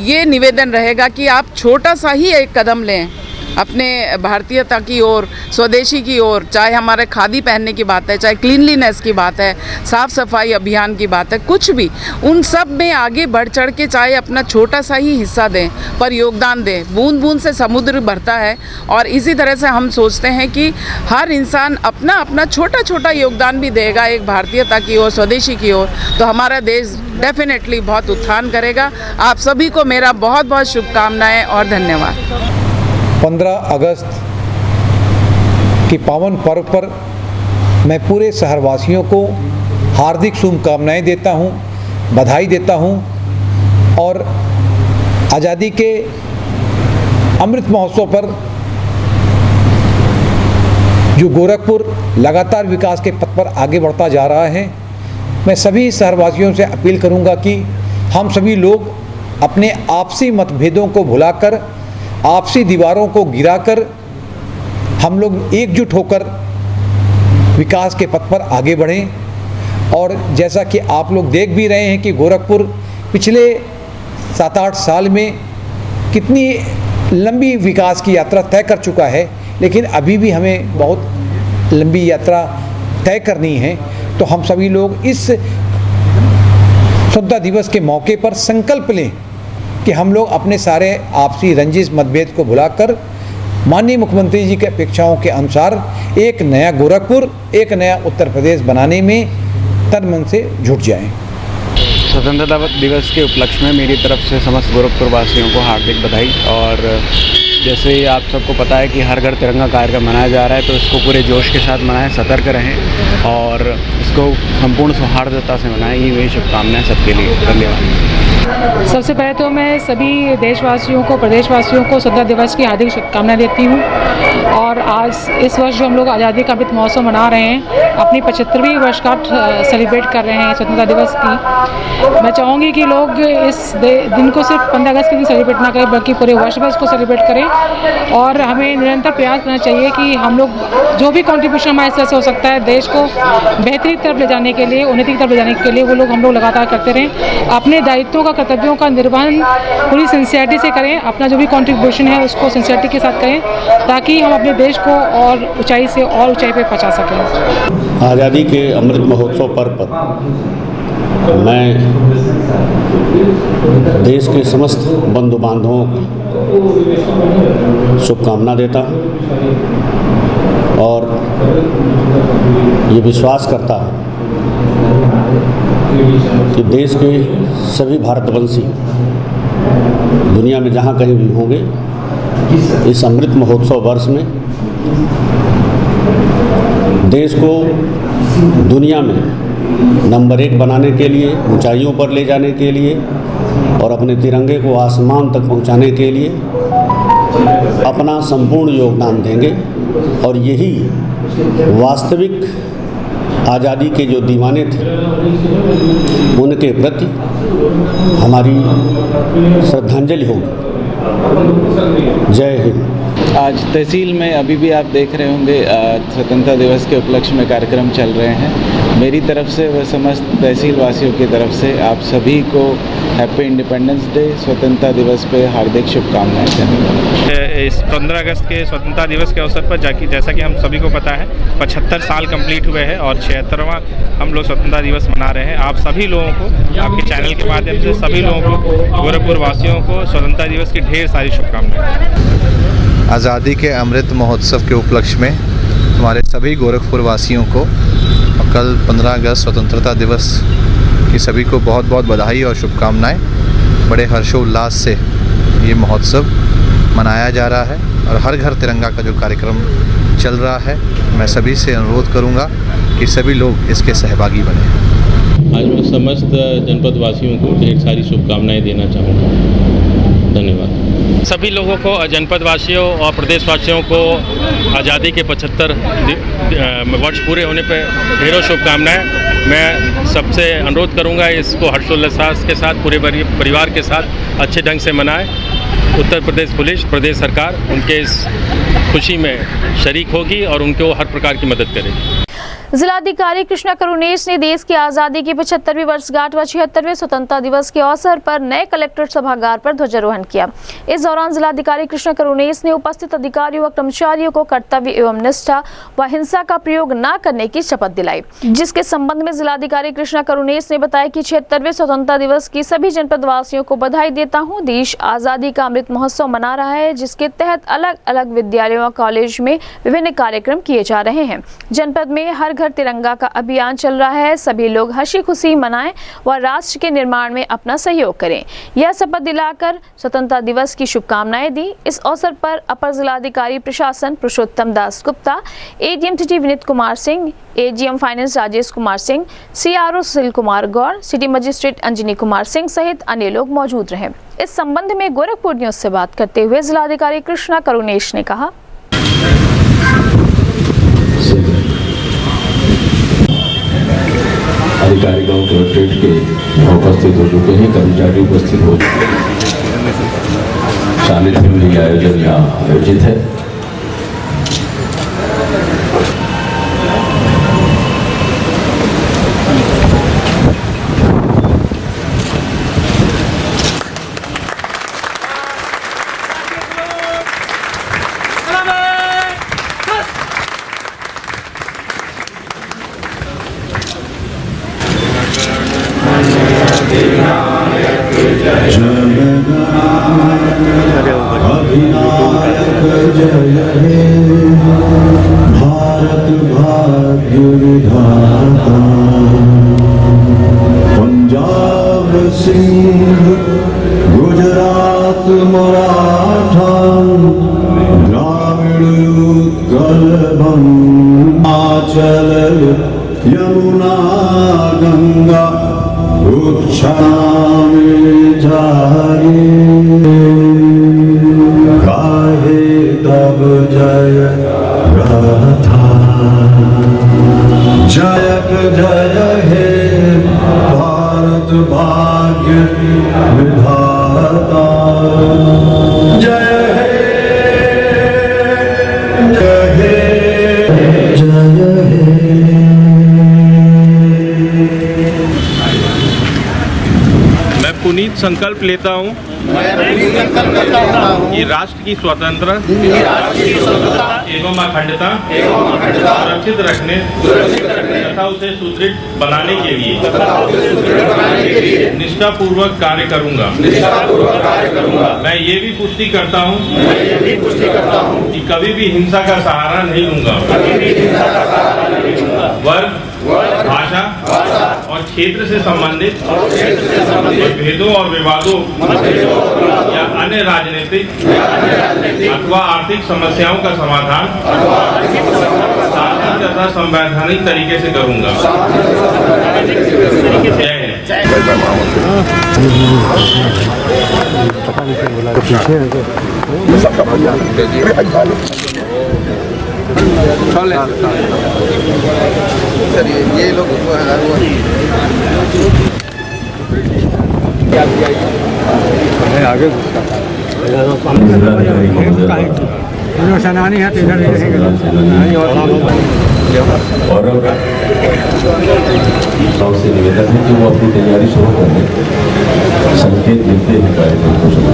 [SPEAKER 15] ये निवेदन रहेगा कि आप छोटा सा ही एक कदम लें अपने भारतीयता की ओर, स्वदेशी की ओर, चाहे हमारे खादी पहनने की बात है, चाहे क्लीनलीनेस की बात है, साफ़ सफाई अभियान की बात है, कुछ भी, उन सब में आगे बढ़ चढ़ के चाहे अपना छोटा सा ही हिस्सा दें, पर योगदान दें। बूंद बूंद से समुद्र भरता है, और इसी तरह से हम सोचते हैं कि हर इंसान अपना अपना छोटा छोटा योगदान भी देगा एक भारतीयता की ओर, स्वदेशी की ओर, तो हमारा देश डेफिनेटली बहुत उत्थान करेगा। आप सभी को मेरा बहुत बहुत शुभकामनाएँ और धन्यवाद।
[SPEAKER 16] 15 अगस्त की पावन पर्व पर मैं पूरे शहरवासियों को हार्दिक शुभकामनाएं देता हूं, बधाई देता हूं, और आज़ादी के अमृत महोत्सव पर जो गोरखपुर लगातार विकास के पथ पर आगे बढ़ता जा रहा है, मैं सभी शहरवासियों से अपील करूंगा कि हम सभी लोग अपने आपसी मतभेदों को भुलाकर, आपसी दीवारों को गिराकर हम लोग एकजुट होकर विकास के पथ पर आगे बढ़ें। और जैसा कि आप लोग देख भी रहे हैं कि गोरखपुर पिछले 7-8 साल में कितनी लंबी विकास की यात्रा तय कर चुका है, लेकिन अभी भी हमें बहुत लंबी यात्रा तय करनी है। तो हम सभी लोग इस स्वतंत्रता दिवस के मौके पर संकल्प लें कि हम लोग अपने सारे आपसी रंजिश मतभेद को भुलाकर माननीय मुख्यमंत्री जी की अपेक्षाओं के अनुसार एक नया गोरखपुर, एक नया उत्तर प्रदेश बनाने में तन मन से जुट जाएं।
[SPEAKER 6] स्वतंत्रता दिवस के उपलक्ष्य में मेरी तरफ से समस्त गोरखपुर वासियों को हार्दिक बधाई। और जैसे आप सबको पता है कि हर घर तिरंगा कार्यक्रम मनाया जा रहा है, तो इसको पूरे जोश के साथ मनाएं, सतर्क रहें और इसको संपूर्ण सौहार्दता से मनाएं। ये मेरी शुभकामनाएं सबके लिए। धन्यवाद।
[SPEAKER 17] सबसे पहले तो मैं सभी देशवासियों को, प्रदेशवासियों को स्वतंत्रता दिवस की हार्दिक शुभकामनाएं देती हूँ। और आज इस वर्ष जो हम लोग आज़ादी का अमृत महोत्सव मना रहे हैं, अपनी 75वीं वर्षगांठ सेलिब्रेट कर रहे हैं स्वतंत्रता दिवस की। मैं चाहूँगी कि लोग इस दिन को सिर्फ 15 अगस्त के दिन सेलिब्रेट ना करें, बल्कि पूरे वर्ष भर इसको सेलिब्रेट करें। और हमें निरंतर प्रयास करना चाहिए कि हम लोग जो भी कंट्रीब्यूशन हमारे तरफ से हो सकता है देश को बेहतरी की तरफ ले जाने के लिए, उन्नति की तरफ ले जाने के लिए, वो लोग हम लोग लगातार करते रहें। अपने दायित्वों का, कर्तव्यों का निर्वहन पूरी सिंसियरिटी से करें। अपना जो भी कंट्रीब्यूशन है उसको सिंसियरिटी के साथ करें, ताकि हम अपने देश को और ऊंचाई से और ऊंचाई पे पहुंचा सकें।
[SPEAKER 18] आज़ादी के अमृत महोत्सव पर्व पर मैं देश के समस्त बंधु बांधवों को शुभकामना देता हूँ और ये विश्वास करता हूँ कि देश के सभी भारतवंशी दुनिया में जहाँ कहीं भी होंगे, इस अमृत महोत्सव वर्ष में देश को दुनिया में नंबर 1 बनाने के लिए, ऊंचाइयों पर ले जाने के लिए और अपने तिरंगे को आसमान तक पहुंचाने के लिए अपना संपूर्ण योगदान देंगे। और यही वास्तविक आज़ादी के जो दीवाने थे उनके प्रति हमारी श्रद्धांजलि होगी। जय हिंद।
[SPEAKER 19] आज तहसील में अभी भी आप देख रहे होंगे स्वतंत्रता दिवस के उपलक्ष्य में कार्यक्रम चल रहे हैं। मेरी तरफ से व समस्त तहसील वासियों की तरफ से आप सभी को हैप्पी इंडिपेंडेंस डे, स्वतंत्रता दिवस पे हार्दिक शुभकामनाएं। धन्यवाद।
[SPEAKER 6] इस 15 अगस्त के स्वतंत्रता दिवस के अवसर पर जैसा कि हम सभी को पता है 75 साल कंप्लीट हुए हैं और 76वां हम लोग स्वतंत्रता दिवस मना रहे हैं। आप सभी लोगों को, आपके चैनल के माध्यम से सभी लोगों को, गोरखपुर वासियों को स्वतंत्रता दिवस की ढेर सारी शुभकामनाएं।
[SPEAKER 20] आज़ादी के अमृत महोत्सव के उपलक्ष्य में हमारे सभी गोरखपुर वासियों को कल 15 अगस्त स्वतंत्रता दिवस की सभी को बहुत बहुत बधाई और शुभकामनाएं। बड़े हर्षोल्लास से ये महोत्सव मनाया जा रहा है और हर घर तिरंगा का जो कार्यक्रम चल रहा है, मैं सभी से अनुरोध करूंगा कि सभी लोग इसके सहभागी बने।
[SPEAKER 21] आज मैं समस्त जनपद वासियों को ढेर सारी शुभकामनाएं देना चाहूँगा। धन्यवाद।
[SPEAKER 6] सभी लोगों को, जनपद वासियों और प्रदेश वासियों को आज़ादी के 75 वर्ष पूरे होने पर ढेरों शुभकामनाएं। मैं सबसे अनुरोध करूंगा इसको हर्षोल्लास के साथ पूरे परिवार के साथ अच्छे ढंग से मनाएं। उत्तर प्रदेश पुलिस, प्रदेश सरकार उनके इस खुशी में शरीक होगी और उनको हर प्रकार की मदद करेगी।
[SPEAKER 1] जिलाधिकारी कृष्णा करुणेश ने देश की आज़ादी की 75वीं वर्षगांठ व 76वें स्वतंत्रता दिवस के अवसर पर नए कलेक्ट्रेट सभागार पर ध्वजारोहण किया। इस दौरान जिलाधिकारी कृष्णा करुणेश ने उपस्थित अधिकारियों व कर्मचारियों को कर्तव्य एवं निष्ठा व हिंसा का प्रयोग न करने की शपथ दिलाई, जिसके संबंध में जिलाधिकारी कृष्णा करुणेश ने बताया कि 76वें स्वतंत्रता दिवस की सभी जनपद वासियों को बधाई देता हूँ। देश आज़ादी का अमृत महोत्सव मना रहा है, जिसके तहत अलग अलग विद्यालयों व कॉलेज में विभिन्न कार्यक्रम किए जा रहे हैं। जनपद में हर घर तिरंगा का अभियान चल रहा है। सभी लोग हंसी खुशी मनाएं व राष्ट्र के निर्माण में अपना सहयोग करें, यह शपथ दिलाकर स्वतंत्रता दिवस की शुभकामनाएं दी। इस अवसर पर अपर जिलाधिकारी प्रशासन Purushottam Das Gupta, ADM TT Vineet Kumar Singh, AGM finance Rajesh Kumar Singh, CRO Sushil Kumar Gaur, city magistrate Anjani Kumar Singh सहित अन्य लोग मौजूद रहे। इस संबंध में गोरखपुर न्यूज से बात करते हुए जिलाधिकारी कृष्णा करुणेश ने कहा,
[SPEAKER 10] अधिकारीगण कलेक्ट्रेट के उपस्थित हो चुके हैं, कर्मचारी उपस्थित हो चुके हैं। शामिल होने के आयोजन यहाँ आयोजित है।
[SPEAKER 5] भारत भाग्य विधाता, पंजाब सिंह गुजरात मराठा, द्राविड़ उत्कल बंग, हिमाचल यमुना गंगा उच्छामे जाए गाहे तब जय गाथा जयक जय हे भारत भाग्य विधाता जय हे
[SPEAKER 6] मैं पुनीत संकल्प लेता हूँ कि राष्ट्र की स्वतंत्रता एवं अखंडता सुरक्षित रखने तथा उसे सुदृढ़ बनाने के लिए निष्ठापूर्वक कार्य करूंगा। मैं ये भी पुष्टि करता हूँ कि कभी भी हिंसा का सहारा नहीं लूंगा। वर्ग, भाषा और क्षेत्र से संबंधित भेदों और विवादों या अन्य राजनीतिक अथवा आर्थिक समस्याओं का समाधान शांति तथा संवैधानिक तरीके से करूंगा। जय हिंद।
[SPEAKER 13] ये लोग आगे सेनानी है तो इधर
[SPEAKER 10] और सबसे निवेदन है कि वो अपनी तैयारी शुरू कर दें। संकेत मिलते हैं कार्यक्रम को शुरू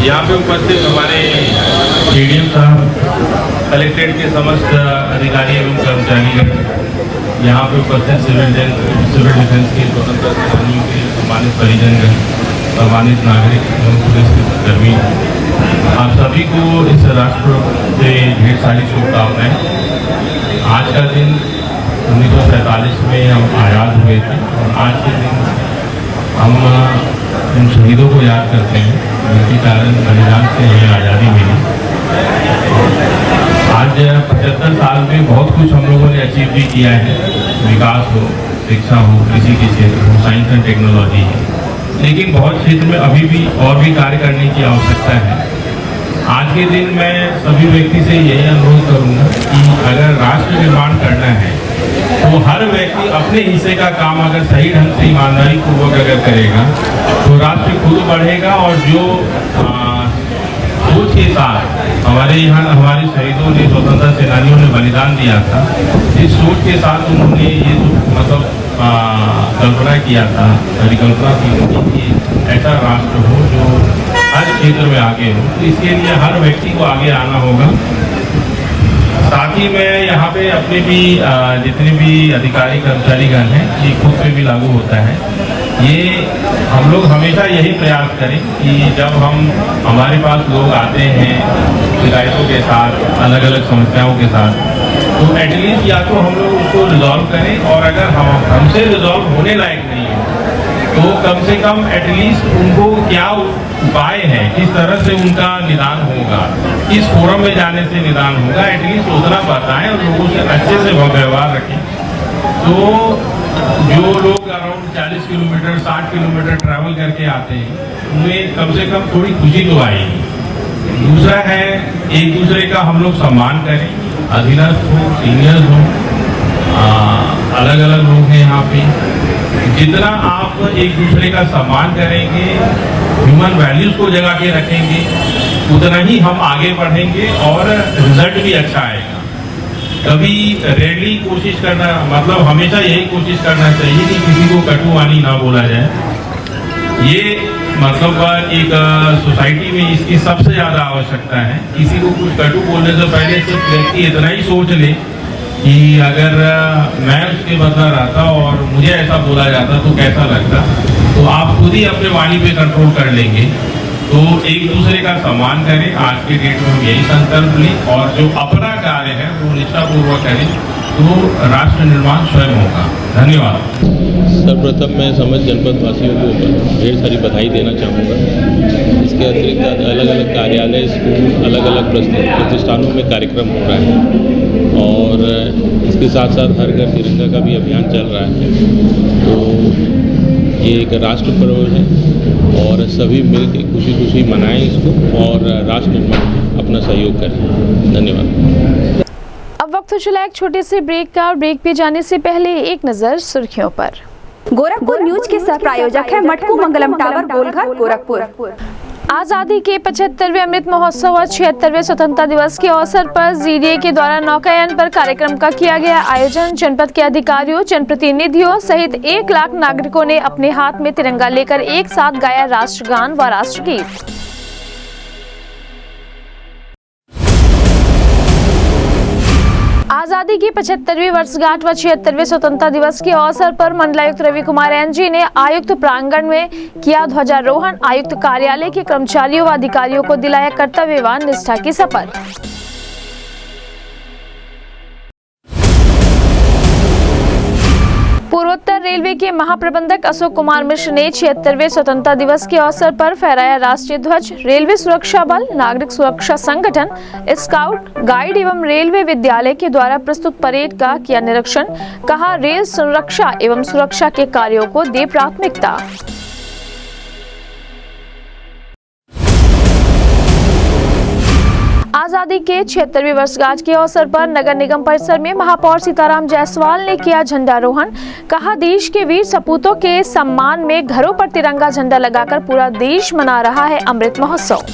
[SPEAKER 6] यहाँ पे उपस्थित हमारे डीडीएम साहब, कलेक्ट्रेट के समस्त अधिकारी एवं कर्मचारीगण, यहाँ पे उपस्थित सिविल डिफेंस के स्वतंत्रता सेनानियों के सम्मानित परिजनगण, सम्मानित नागरिक एवं पुलिस कर्मी, आप सभी को इस राष्ट्र से ढेर सारी शुभकामनाएं। आज का दिन 1947 में हम आज़ाद हुए थे और आज के दिन हम उन शहीदों को याद करते हैं जिनके कारण बलिदान से हमें आज़ादी मिली। आज 75 साल में बहुत कुछ हम लोगों ने अचीव भी किया है, विकास हो, शिक्षा हो, कृषि के क्षेत्र हो, साइंस एंड टेक्नोलॉजी है, लेकिन बहुत क्षेत्र में अभी भी और भी कार्य करने की आवश्यकता है। आज के दिन मैं सभी व्यक्ति से यही अनुरोध करूंगा कि अगर राष्ट्र निर्माण करना है तो हर व्यक्ति अपने हिस्से का काम अगर सही ढंग से ईमानदारी पूर्वक अगर करेगा तो राष्ट्र खुद बढ़ेगा। और जो सोच के साथ हमारे यहाँ हमारे शहीदों ने, स्वतंत्रता सेनानियों ने बलिदान दिया था, इस सोच के साथ उन्होंने ये जो मतलब कल्पना किया था, परिकल्पना की कि ऐसा राष्ट्र हो जो हर क्षेत्र में आगे हो। तो इसके लिए हर व्यक्ति को आगे आना होगा। साथ ही मैं यहाँ पे अपने भी जितने भी अधिकारी कर्मचारीगण हैं, ये खुद पे भी लागू होता है। ये हम लोग हमेशा यही प्रयास करें कि जब हमारे पास लोग आते हैं शिकायतों के साथ, अलग अलग समस्याओं के साथ, तो एटलीस्ट या तो हम लोग उसको रिजॉल्व करें, और अगर हमसे रिजॉल्व होने लायक नहीं है तो कम से कम एटलीस्ट उनको क्या उपाय है, किस तरह से उनका निदान होगा, किस फोरम में जाने से निदान होगा, एटलीस्ट उतना बताएं और लोगों से अच्छे से व्यवहार रखें। तो जो लोग अराउंड 40 किलोमीटर 60 किलोमीटर ट्रैवल करके आते हैं उन्हें कम से कम थोड़ी खुशी तो आएगी। दूसरा है एक दूसरे का हम लोग सम्मान करें, अधीनस्थ हो, सीनियर्स हो, अलग अलग लोग हैं यहाँ पे। जितना आप एक दूसरे का सम्मान करेंगे, ह्यूमन वैल्यूज को जगा के रखेंगे, उतना ही हम आगे बढ़ेंगे और रिजल्ट भी अच्छा आएगा।
[SPEAKER 21] कभी रेयरली कोशिश करना, मतलब हमेशा यही कोशिश करना चाहिए कि किसी को कटुवाणी ना बोला जाए। ये मतलब एक सोसाइटी में इसकी सबसे ज़्यादा आवश्यकता है। किसी को कुछ कटु बोलने से पहले सिर्फ व्यक्ति इतना ही सोच ले कि अगर मैं उसके बदला रहता और मुझे ऐसा बोला जाता तो कैसा लगता, तो आप खुद ही अपने वाणी पे कंट्रोल कर लेंगे। तो एक दूसरे का सम्मान करें, आज के डेट में हम यही संकल्प लें और जो अपना कार्य है वो निष्ठापूर्वक करें, तो राष्ट्र निर्माण स्वयं होगा। धन्यवाद। सर्वप्रथम मैं समस्त जनपद वासियों को ढेर सारी बधाई देना चाहूँगा। इसके अतिरिक्त अलग अलग कार्यालय, स्कूल, अलग अलग प्रतिष्ठानों में कार्यक्रम हो रहा है और इसके साथ साथ हर घर तिरंगा का भी अभियान चल रहा है। तो ये एक राष्ट्र पर्व है और सभी मिलकर खुशी खुशी मनाएं इसको और राष्ट्र निर्माण में अपना सहयोग करें। धन्यवाद।
[SPEAKER 1] अब वक्त हो चला एक छोटे से ब्रेक का, और ब्रेक पे जाने से पहले एक नजर सुर्खियों पर।
[SPEAKER 8] गोरखपुर न्यूज के सह प्रायोजक है मटकू मंगलम टावर, गोलघर, गोरखपुर।
[SPEAKER 1] आजादी के 75वें अमृत महोत्सव और 76वें स्वतंत्रता दिवस के अवसर पर जीडीए के द्वारा नौकायन पर कार्यक्रम का किया गया आयोजन। जनपद के अधिकारियों, जनप्रतिनिधियों सहित 1 लाख नागरिकों ने अपने हाथ में तिरंगा लेकर एक साथ गाया राष्ट्रगान व राष्ट्रगीत। आजादी की 75वीं वर्षगांठ व 76वें स्वतंत्रता दिवस के अवसर पर मंडलायुक्त रवि कुमार एनजी ने आयुक्त प्रांगण में किया ध्वजारोहण। आयुक्त कार्यालय के कर्मचारियों व अधिकारियों को दिलाया कर्तव्यवान निष्ठा की शपथ। पूर्वोत्तर रेलवे के महाप्रबंधक अशोक कुमार मिश्र ने 76वें स्वतंत्रता दिवस के अवसर पर फहराया राष्ट्रीय ध्वज। रेलवे सुरक्षा बल, नागरिक सुरक्षा संगठन, स्काउट गाइड एवं रेलवे विद्यालय के द्वारा प्रस्तुत परेड का किया निरीक्षण। कहा, रेल संरक्षा एवं सुरक्षा के कार्यों को दे प्राथमिकता। आजादी के 76वीं वर्षगांठ के अवसर पर नगर निगम परिसर में महापौर सीताराम जायसवाल ने किया झंडारोहण। कहा, देश के वीर सपूतों के सम्मान में घरों पर तिरंगा झंडा लगाकर पूरा देश मना रहा है अमृत महोत्सव।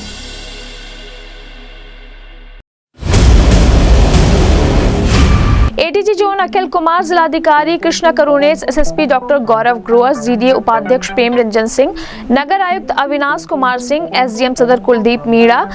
[SPEAKER 1] एडीजी जोन अखिल कुमार, जिलाधिकारी कृष्णा करुणेस, एसएसपी डॉक्टर गौरव ग्रोअर, जीडीए उपाध्यक्ष प्रेम रंजन सिंह, नगर आयुक्त अविनाश कुमार सिंह, एसडीएम सदर Kuldeep Meena,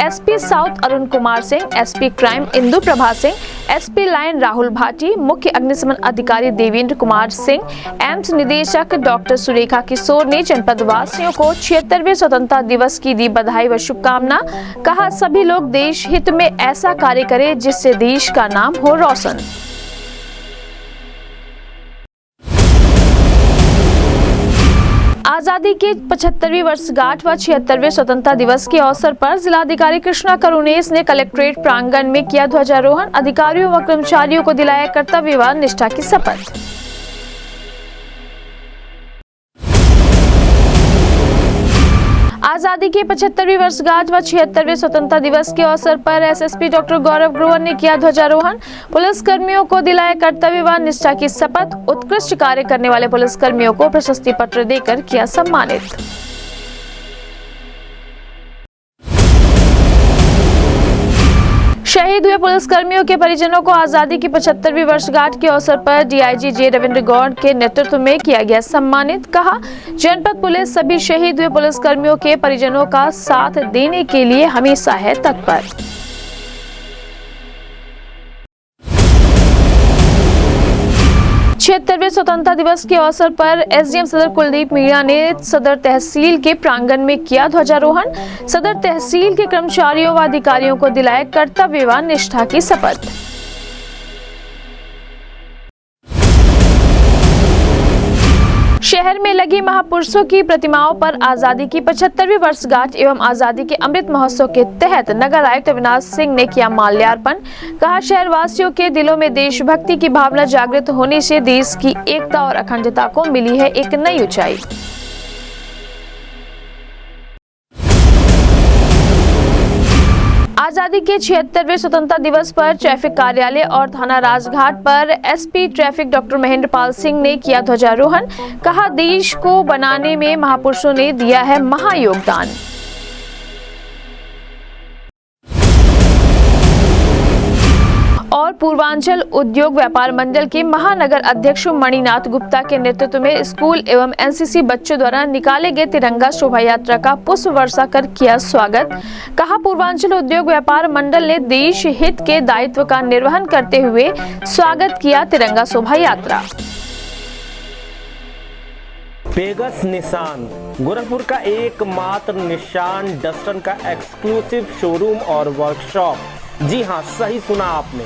[SPEAKER 1] SP south Arun Kumar Singh, SP crime Indu Prabha Singh, SP line Rahul Bhati, मुख्य अग्निशमन अधिकारी देवेंद्र कुमार सिंह, एम्स निदेशक डॉक्टर सुरेखा किशोर ने जनपद वासियों को 76वें स्वतंत्रता दिवस की दी बधाई व शुभकामना। कहा, सभी लोग देश हित में ऐसा कार्य करें जिससे देश का नाम हो रोशन। आजादी के 75वीं वर्षगांठ व 76वें स्वतंत्रता दिवस के अवसर पर जिलाधिकारी कृष्णा करुणेस ने कलेक्ट्रेट प्रांगण में किया ध्वजारोहण। अधिकारियों व कर्मचारियों को दिलाया कर्तव्यवान निष्ठा की शपथ। आजादी के 75वीं वर्षगांठ व 76वें स्वतंत्रता दिवस के अवसर पर एसएसपी डॉक्टर गौरव ग्रोअर ने किया ध्वजारोहण। पुलिस कर्मियों को दिलाया कर्तव्यवान निष्ठा की शपथ। उत्कृष्ट कार्य करने वाले पुलिस कर्मियों को प्रशस्ति पत्र देकर किया सम्मानित। शहीद हुए पुलिसकर्मियों के परिजनों को आजादी की 75वीं वर्षगांठ के अवसर पर डीआईजी जे रविंद्र गौड़ के नेतृत्व में किया गया सम्मानित। कहा, जनपद पुलिस सभी शहीद हुए पुलिसकर्मियों के परिजनों का साथ देने के लिए हमेशा है तत्पर। 76वें स्वतंत्रता दिवस के अवसर पर एसडीएम सदर कुलदीप मीणा ने सदर तहसील के प्रांगण में किया ध्वजारोहण। सदर तहसील के कर्मचारियों व अधिकारियों को दिलाया कर्तव्यवान निष्ठा की शपथ। शहर में लगी महापुरुषों की प्रतिमाओं पर आजादी की 75वीं वर्षगांठ एवं आजादी के अमृत महोत्सव के तहत नगर आयुक्त अविनाश सिंह ने किया माल्यार्पण। कहा, शहरवासियों के दिलों में देशभक्ति की भावना जागृत होने से देश की एकता और अखंडता को मिली है एक नई ऊंचाई। आजादी के 76वें स्वतंत्रता दिवस पर ट्रैफिक कार्यालय और थाना राजघाट पर SP traffic doctor Mahendra Pal Singh ने किया ध्वजारोहण। कहा, देश को बनाने में महापुरुषों ने दिया है महायोगदान। और पूर्वांचल उद्योग व्यापार मंडल के महानगर अध्यक्ष मणिनाथ गुप्ता के नेतृत्व में स्कूल एवं एनसीसी बच्चों द्वारा निकाले गए तिरंगा शोभा यात्रा का पुष्प वर्षा कर किया स्वागत। कहा, पूर्वांचल उद्योग व्यापार मंडल ने देश हित के दायित्व का निर्वहन करते हुए स्वागत किया तिरंगा शोभा यात्रा।
[SPEAKER 9] पेगस निशान गोरखपुर का एकमात्र निशान डस्टन का एक्सक्लूसिव शोरूम और वर्कशॉप। जी हां, सही सुना आपने।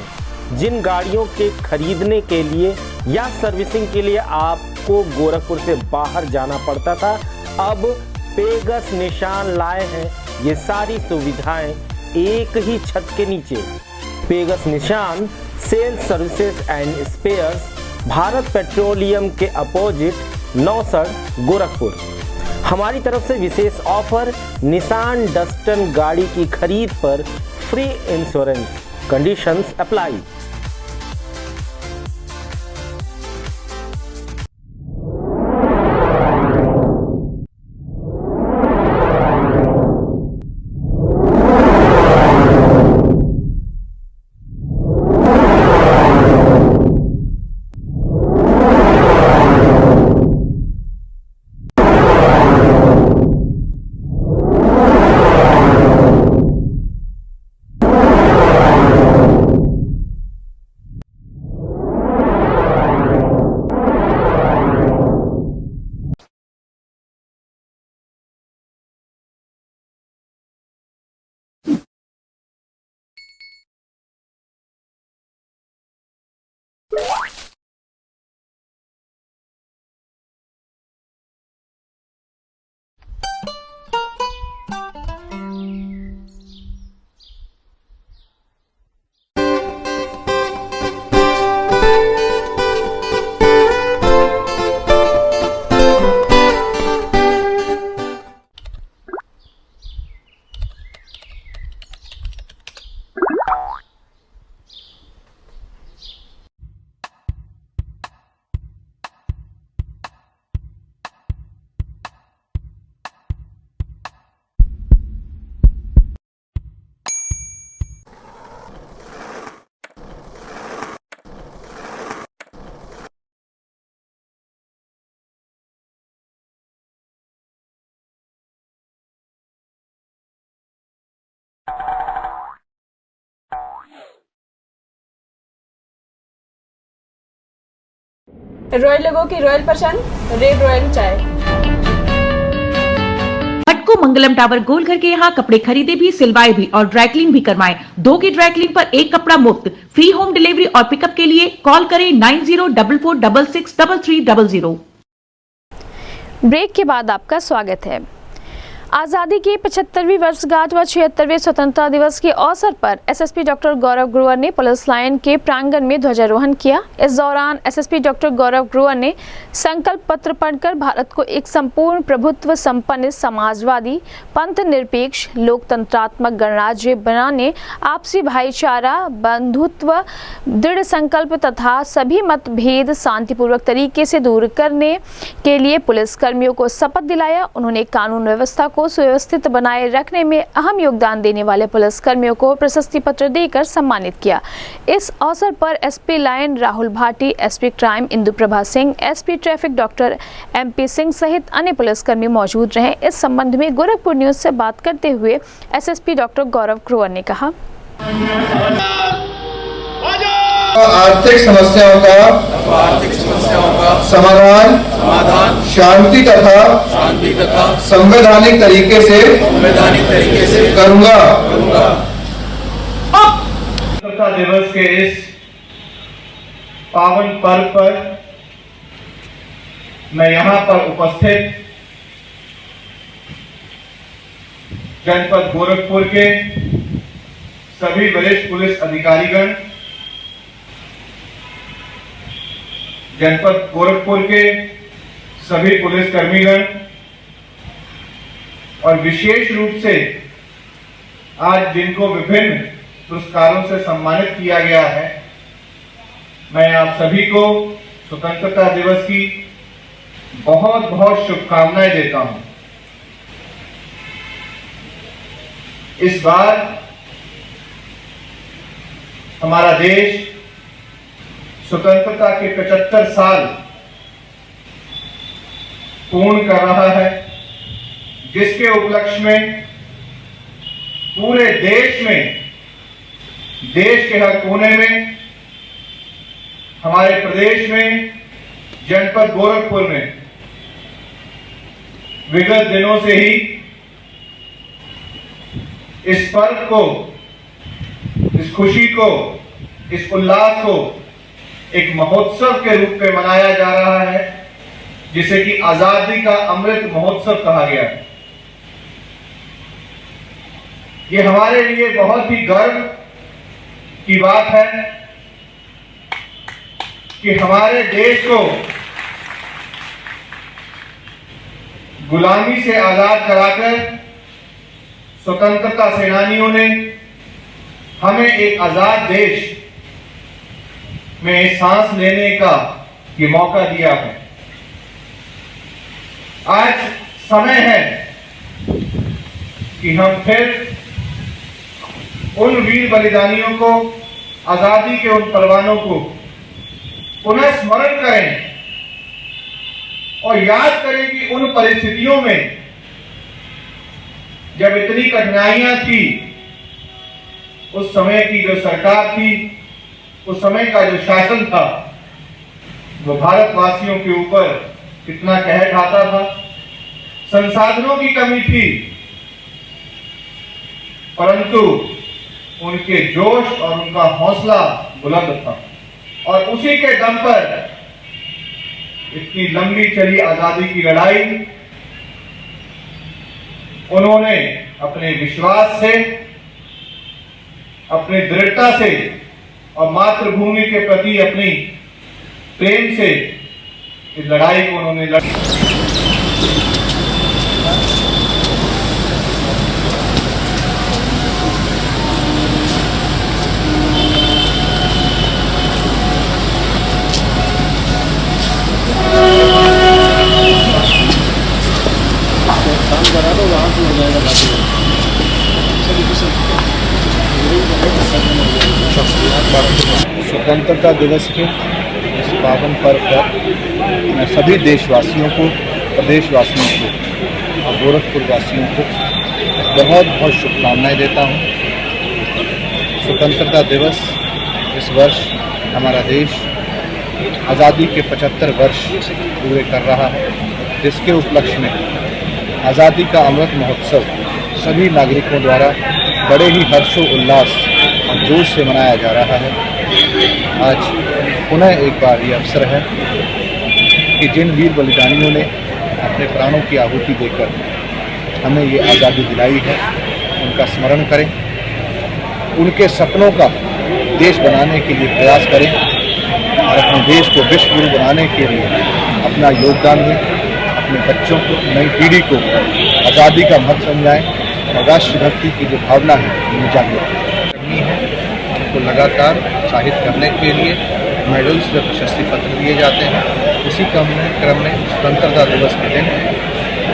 [SPEAKER 9] जिन गाड़ियों के खरीदने के लिए या सर्विसिंग के लिए आपको गोरखपुर से बाहर जाना पड़ता था, अब पेगस निशान लाए हैं ये सारी सुविधाएं एक ही छत के नीचे। पेगस Nissan sales services and spares, Bharat petroleum के अपोजिट नौसड़ गोरखपुर। हमारी तरफ से विशेष ऑफर, निशान डस्टन गाड़ी की खरीद पर free insurance, conditions apply.
[SPEAKER 8] Royal लोगों की रॉयल पसंद, रेड रॉयल चाय।
[SPEAKER 22] मटको मंगलम टावर गोलघर के यहाँ कपड़े खरीदे भी, सिलवाए भी और ड्राईक्लीन भी करवाएं। 2 की ड्राईक्लीन पर 1 कपड़ा मुफ्त। फ्री होम डिलीवरी और पिकअप के लिए कॉल करें 9044663300।
[SPEAKER 1] ब्रेक के बाद आपका स्वागत है। आज़ादी की 75वीं वर्षगांठ व 76वें स्वतंत्रता दिवस के अवसर पर एसएसपी डॉक्टर गौरव ग्रोवर ने पुलिस लाइन के प्रांगण में ध्वजारोहण किया। इस दौरान एसएसपी डॉक्टर गौरव ग्रोवर ने संकल्प पत्र पढ़कर भारत को एक संपूर्ण प्रभुत्व संपन्न समाजवादी, पंथ निरपेक्ष, लोकतंत्रात्मक गणराज्य बनाने, आपसी भाईचारा, बंधुत्व, दृढ़ संकल्प तथा सभी मतभेद शांतिपूर्वक तरीके से दूर करने के लिए पुलिस कर्मियों को शपथ दिलाया। उन्होंने कानून व्यवस्था को सुव्यवस्थित बनाए रखने में अहम योगदान देने वाले पुलिस कर्मियों को प्रशस्ति पत्र देकर सम्मानित किया। इस अवसर पर SP line Rahul Bhati, SP crime Indu Prabha Singh, SP traffic doctor MP Singh सहित अन्य पुलिसकर्मी मौजूद रहे। इस संबंध में गोरखपुर न्यूज से बात करते हुए एसएसपी डॉक्टर गौरव ग्रोवर ने कहा,
[SPEAKER 23] आर्थिक समस्याओं का समाधान शांति तथा संवैधानिक तरीके से करूंगा। स्वतंत्रता दिवस के इस पावन पर्व पर मैं यहाँ पर उपस्थित जनपद गोरखपुर के सभी वरिष्ठ पुलिस अधिकारीगण, जनपद गोरखपुर के सभी पुलिस कर्मीगण और विशेष रूप से आज जिनको विभिन्न पुरस्कारों से सम्मानित किया गया है, मैं आप सभी को स्वतंत्रता दिवस की बहुत बहुत शुभकामनाएं देता हूं। इस बार हमारा देश स्वतंत्रता के 75 साल पूर्ण कर रहा है, जिसके उपलक्ष्य में पूरे देश में, देश के हर कोने में, हमारे प्रदेश में, जनपद गोरखपुर में विगत दिनों से ही इस पर्व को, इस खुशी को, इस उल्लास को एक महोत्सव के रूप में मनाया जा रहा है, जिसे कि आजादी का अमृत महोत्सव कहा गया है। ये हमारे लिए बहुत ही गर्व की बात है कि हमारे देश को गुलामी से आजाद कराकर स्वतंत्रता सेनानियों ने हमें एक आजाद देश में सांस लेने का ये मौका दिया है। आज समय है कि हम फिर उन वीर बलिदानियों को, आजादी के उन परवानों को पुनः स्मरण करें और याद करें कि उन परिस्थितियों में जब इतनी कठिनाइयां थी, उस समय की जो सरकार थी, उस समय का जो शासन था, वो भारतवासियों के ऊपर कितना कहर ढाता था। संसाधनों की कमी थी, परंतु उनके जोश और उनका हौसला बुलंद था और उसी के दम पर इतनी लंबी चली आजादी की लड़ाई उन्होंने अपने विश्वास से, अपनी दृढ़ता से और मातृभूमि के प्रति अपनी प्रेम से इस लड़ाई को उन्होंने लड़ी।
[SPEAKER 20] स्वतंत्रता दिवस के इस पावन पर्व पर मैं सभी देशवासियों को, प्रदेशवासियों को और गोरखपुर वासियों को बहुत बहुत शुभकामनाएं देता हूं। स्वतंत्रता दिवस इस वर्ष हमारा देश आज़ादी के 75 वर्ष पूरे कर रहा है, जिसके उपलक्ष्य में आज़ादी का अमृत महोत्सव सभी नागरिकों द्वारा बड़े ही हर्षोल्लास और जोश से मनाया जा रहा है। आज पुनः एक बार ये अवसर है कि जिन वीर बलिदानियों ने अपने प्राणों की आहुति देकर हमें ये आज़ादी दिलाई है, उनका स्मरण करें, उनके सपनों का देश बनाने के लिए प्रयास करें और अपने देश को विश्व गुरु बनाने के लिए अपना योगदान दें। अपने बच्चों को, नई पीढ़ी को आज़ादी का महत्व समझाएं और राष्ट्रभक्ति की जो भावना है उन्हें जागृत करनी है। उनको लगातार उत्साहित करने के लिए मेडल्स व प्रशस्ति पत्र दिए जाते हैं। उसी क्रम में स्वतंत्रता दिवस के दिन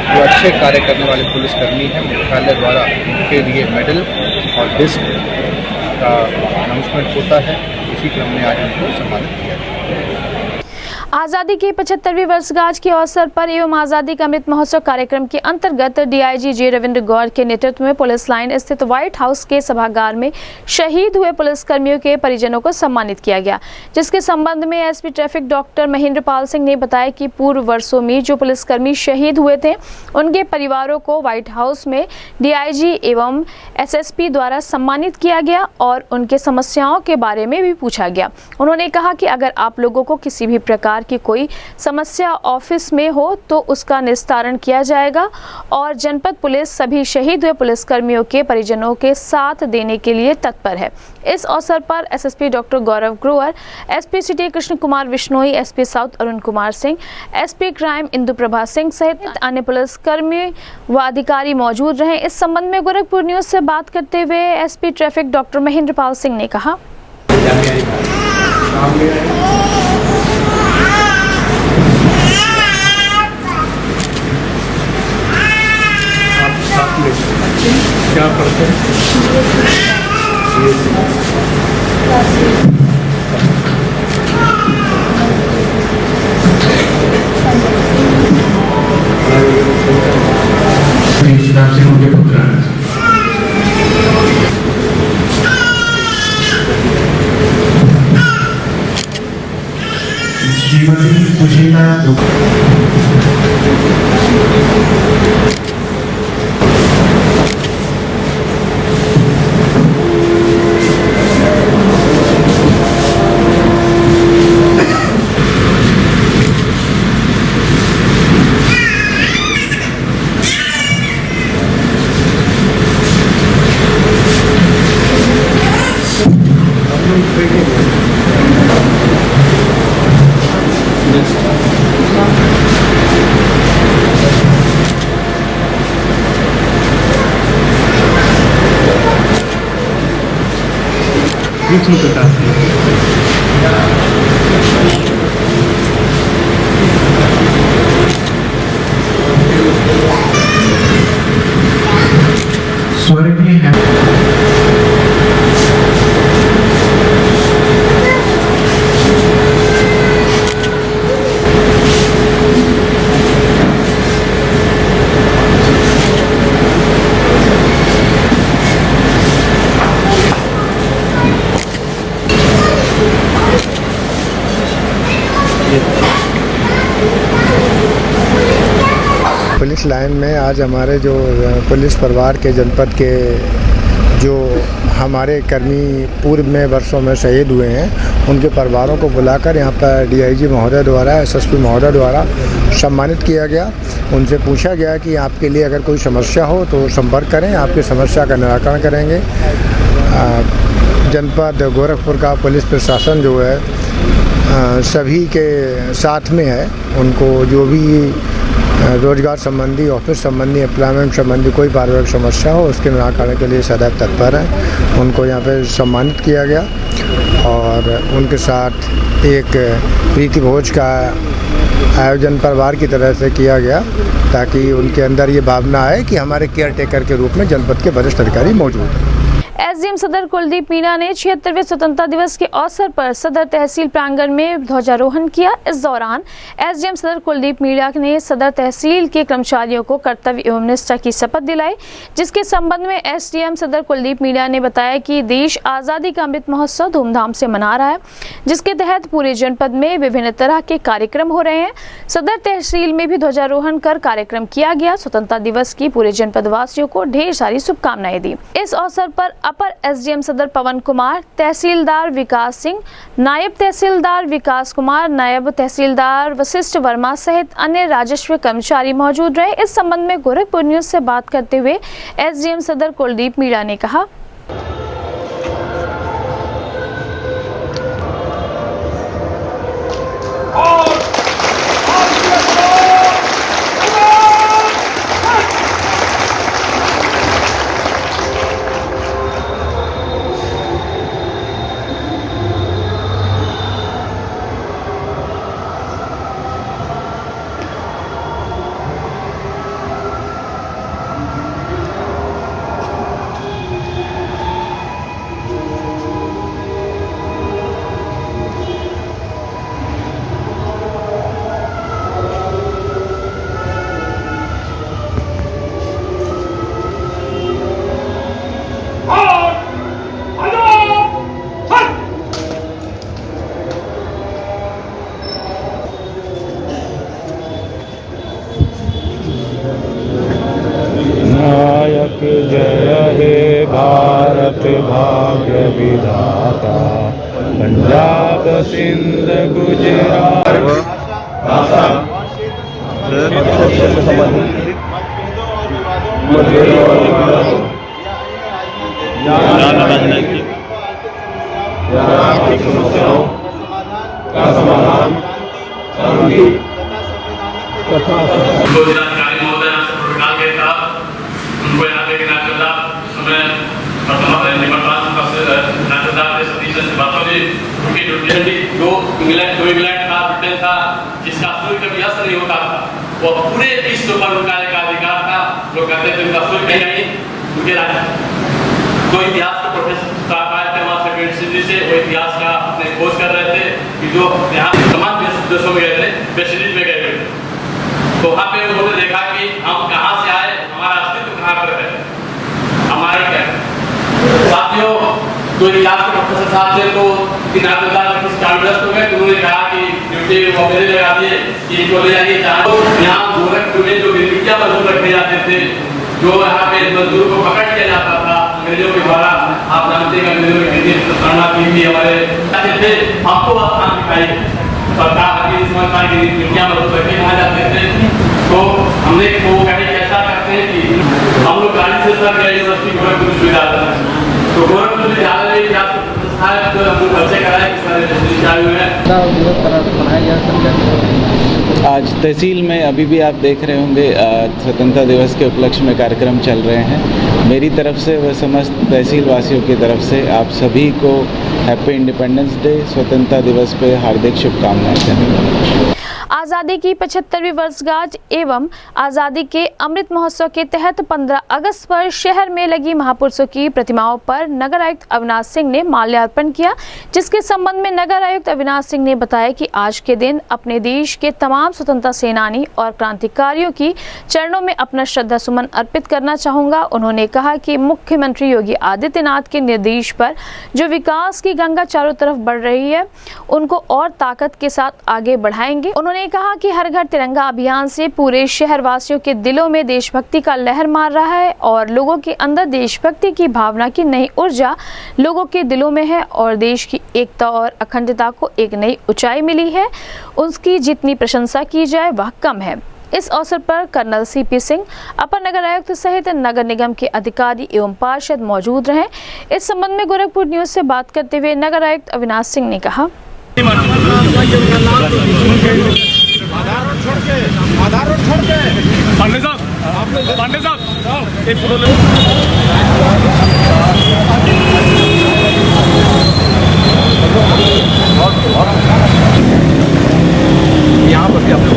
[SPEAKER 20] जो अच्छे कार्य करने वाले पुलिसकर्मी हैं, मुख्यालय द्वारा उनके लिए मेडल और डिस्क का अनाउंसमेंट होता है। इसी क्रम में आज उनको सम्मानित किया जाएगा।
[SPEAKER 1] आज़ादी की 75वीं वर्षगांठ के अवसर पर एवं आज़ादी का अमृत महोत्सव कार्यक्रम के अंतर्गत डीआईजी जे रविंद्र गौड़ के नेतृत्व में पुलिस लाइन स्थित व्हाइट हाउस के सभागार में शहीद हुए पुलिसकर्मियों के परिजनों को सम्मानित किया गया, जिसके संबंध में SP traffic doctor Mahendra Pal Singh ने बताया कि पूर्व वर्षों में जो पुलिसकर्मी शहीद हुए थे, उनके परिवारों को व्हाइट हाउस में डीआईजी एवं एसएसपी द्वारा सम्मानित किया गया और उनके समस्याओं के बारे में भी पूछा गया। उन्होंने कहा कि अगर आप लोगों को किसी भी प्रकार की कोई समस्या ऑफिस में हो तो उसका निस्तारण किया जाएगा और जनपद पुलिस सभी शहीद हुए पुलिसकर्मियों के परिजनों के साथ देने के लिए तत्पर है। इस अवसर पर SSP doctor Gaurav Grover, SP city Krishna Kumar Vishnoi, SP south Arun Kumar Singh, SP crime Indu Prabha Singh सहित अन्य पुलिसकर्मी व अधिकारी मौजूद रहे। इस संबंध में गोरखपुर न्यूज से बात करते हुए SP traffic doctor Mahendra Pal Singh ने कहा,
[SPEAKER 23] क्या करते हैं?
[SPEAKER 5] श्रीमती सुशीला स्वर्गीय है।
[SPEAKER 3] पुलिस लाइन में आज हमारे जो पुलिस परिवार के जनपद के जो हमारे कर्मी पूर्व में वर्षों में शहीद हुए हैं उनके परिवारों को बुलाकर यहाँ पर डीआईजी महोदय द्वारा एसएसपी महोदय द्वारा सम्मानित किया गया। उनसे पूछा गया कि आपके लिए अगर कोई समस्या हो तो संपर्क करें, आपकी समस्या का निराकरण करेंगे। जनपद गोरखपुर का पुलिस प्रशासन जो है सभी के साथ में है। उनको जो भी रोजगार संबंधी, ऑफिस संबंधी, एम्प्लॉयमेंट संबंधी कोई पारिवारिक समस्या हो उसके निराकरण के लिए सदैव तत्पर हैं। उनको यहाँ पे सम्मानित किया गया और उनके साथ एक प्रीति भोज का आयोजन परिवार की तरह से किया गया ताकि उनके अंदर ये भावना आए कि हमारे केयर टेकर के रूप में जनपद के वरिष्ठ अधिकारी मौजूद हैं।
[SPEAKER 1] एसडीएम सदर कुलदीप मीणा ने 76वें स्वतंत्रता दिवस के अवसर पर सदर तहसील प्रांगण में ध्वजारोहण किया। इस दौरान एसडीएम सदर कुलदीप मीणा ने सदर तहसील के कर्मचारियों को कर्तव्य एवं निष्ठा की शपथ दिलाई, जिसके संबंध में एसडीएम सदर कुलदीप मीणा ने बताया कि देश आज़ादी का अमृत महोत्सव धूमधाम से मना रहा है, जिसके तहत पूरे जनपद में विभिन्न तरह के कार्यक्रम हो रहे हैं। सदर तहसील में भी ध्वजारोहण कर कार्यक्रम किया गया। स्वतंत्रता दिवस की पूरे जनपद वासियों को ढेर सारी शुभकामनाएं दी। इस अवसर पर अपर एसडीएम सदर पवन कुमार, तहसीलदार विकास सिंह, नायब तहसीलदार विकास कुमार, नायब तहसीलदार वशिष्ठ वर्मा सहित अन्य राजस्व कर्मचारी मौजूद रहे। इस संबंध में गोरखपुर न्यूज से बात करते हुए एसडीएम सदर कुलदीप मीणा ने कहा,
[SPEAKER 4] नायक जय हे भारत भाग्य विधाता, पंजाब सिंध गुजरात समस्याओं का समाधान
[SPEAKER 11] इंग्लैंड था, ब्रिटेन था, जिसका सूर्य कभी अस्त नहीं होता था, वो पूरे विश्व पर उनका एक अधिकार था। लोग कहते थे उनका सूर्य कहीं नहीं, उनके तो इतिहास के प्रोफेसर आए थे वहाँ से सिटी से, वो इतिहास का अपने खोज कर रहे थे कि जो यहाँ तमाम देशों में गए थे, वेस्ट इंडीज में गए थे, तो वहाँ पे उन्होंने देखा कि हम कहाँ से आए, हमारा अस्तित्व कहाँ पर है, हमारा क्या है। साथियों, तो इतिहास के प्रोफेसर साहब थे तो किनारेदार हो गए। उन्होंने कहा कि इकट्ठे मेरे लगा दिए कि इनको ले जाइए यहाँ गोरखपुर में जो गिरगिटिया मजदूर रखे जाते थे, जो यहाँ पे मजदूर को पकड़ लिया जाता था अंग्रेजों के द्वारा। आप जानते हैं अंग्रेजों के कितनी शरणार्थी भी हमारे थे, आपको स्थान दिखाई सरकार की समझदार की गिरगिटिया मजदूर रखे कहा जाते थे। तो हमने वो कहे ऐसा करते हैं कि हम लोग गाड़ी से सर गए यूनिवर्सिटी गोरखपुर विश्वविद्यालय, तो गोरखपुर विश्वविद्यालय में क्या बच्चे कराए
[SPEAKER 19] आज तहसील में अभी भी आप देख रहे होंगे स्वतंत्रता दिवस के उपलक्ष्य में कार्यक्रम चल रहे हैं। मेरी तरफ से व समस्त तहसील वासियों की तरफ से आप सभी को हैप्पी इंडिपेंडेंस डे, स्वतंत्रता दिवस पे हार्दिक शुभकामनाएं हैं।
[SPEAKER 1] आज़ादी की 75वीं वर्षगांठ एवं आज़ादी के अमृत महोत्सव के तहत 15 अगस्त पर शहर में लगी महापुरुषों की प्रतिमाओं पर नगर आयुक्त अविनाश सिंह ने माल्यार्पण किया, जिसके संबंध में नगर आयुक्त अविनाश सिंह ने बताया कि आज के दिन अपने देश के तमाम स्वतंत्रता सेनानी और क्रांतिकारियों की चरणों में अपना श्रद्धा सुमन अर्पित करना चाहूँगा। उन्होंने कहा कि मुख्यमंत्री योगी आदित्यनाथ के निर्देश पर जो विकास की गंगा चारों तरफ बढ़ रही है, उनको और ताकत के साथ आगे बढ़ाएंगे। उन्होंने कहा कि हर घर तिरंगा अभियान से पूरे शहरवासियों के दिलों में देशभक्ति का लहर मार रहा है और लोगों के अंदर देशभक्ति की भावना की नई ऊर्जा लोगों के दिलों में है और देश की एकता और अखंडता को एक नई ऊंचाई मिली है। उसकी जितनी प्रशंसा की जाए वह कम है। इस अवसर पर कर्नल सीपी सिंह, अपर नगर आयुक्त सहित नगर निगम के अधिकारी एवं पार्षद मौजूद रहे। इस संबंध में गोरखपुर न्यूज से बात करते हुए नगर आयुक्त अविनाश सिंह ने कहा,
[SPEAKER 4] पांडे साहब एक फोटो ले। यहाँ पर भी आपने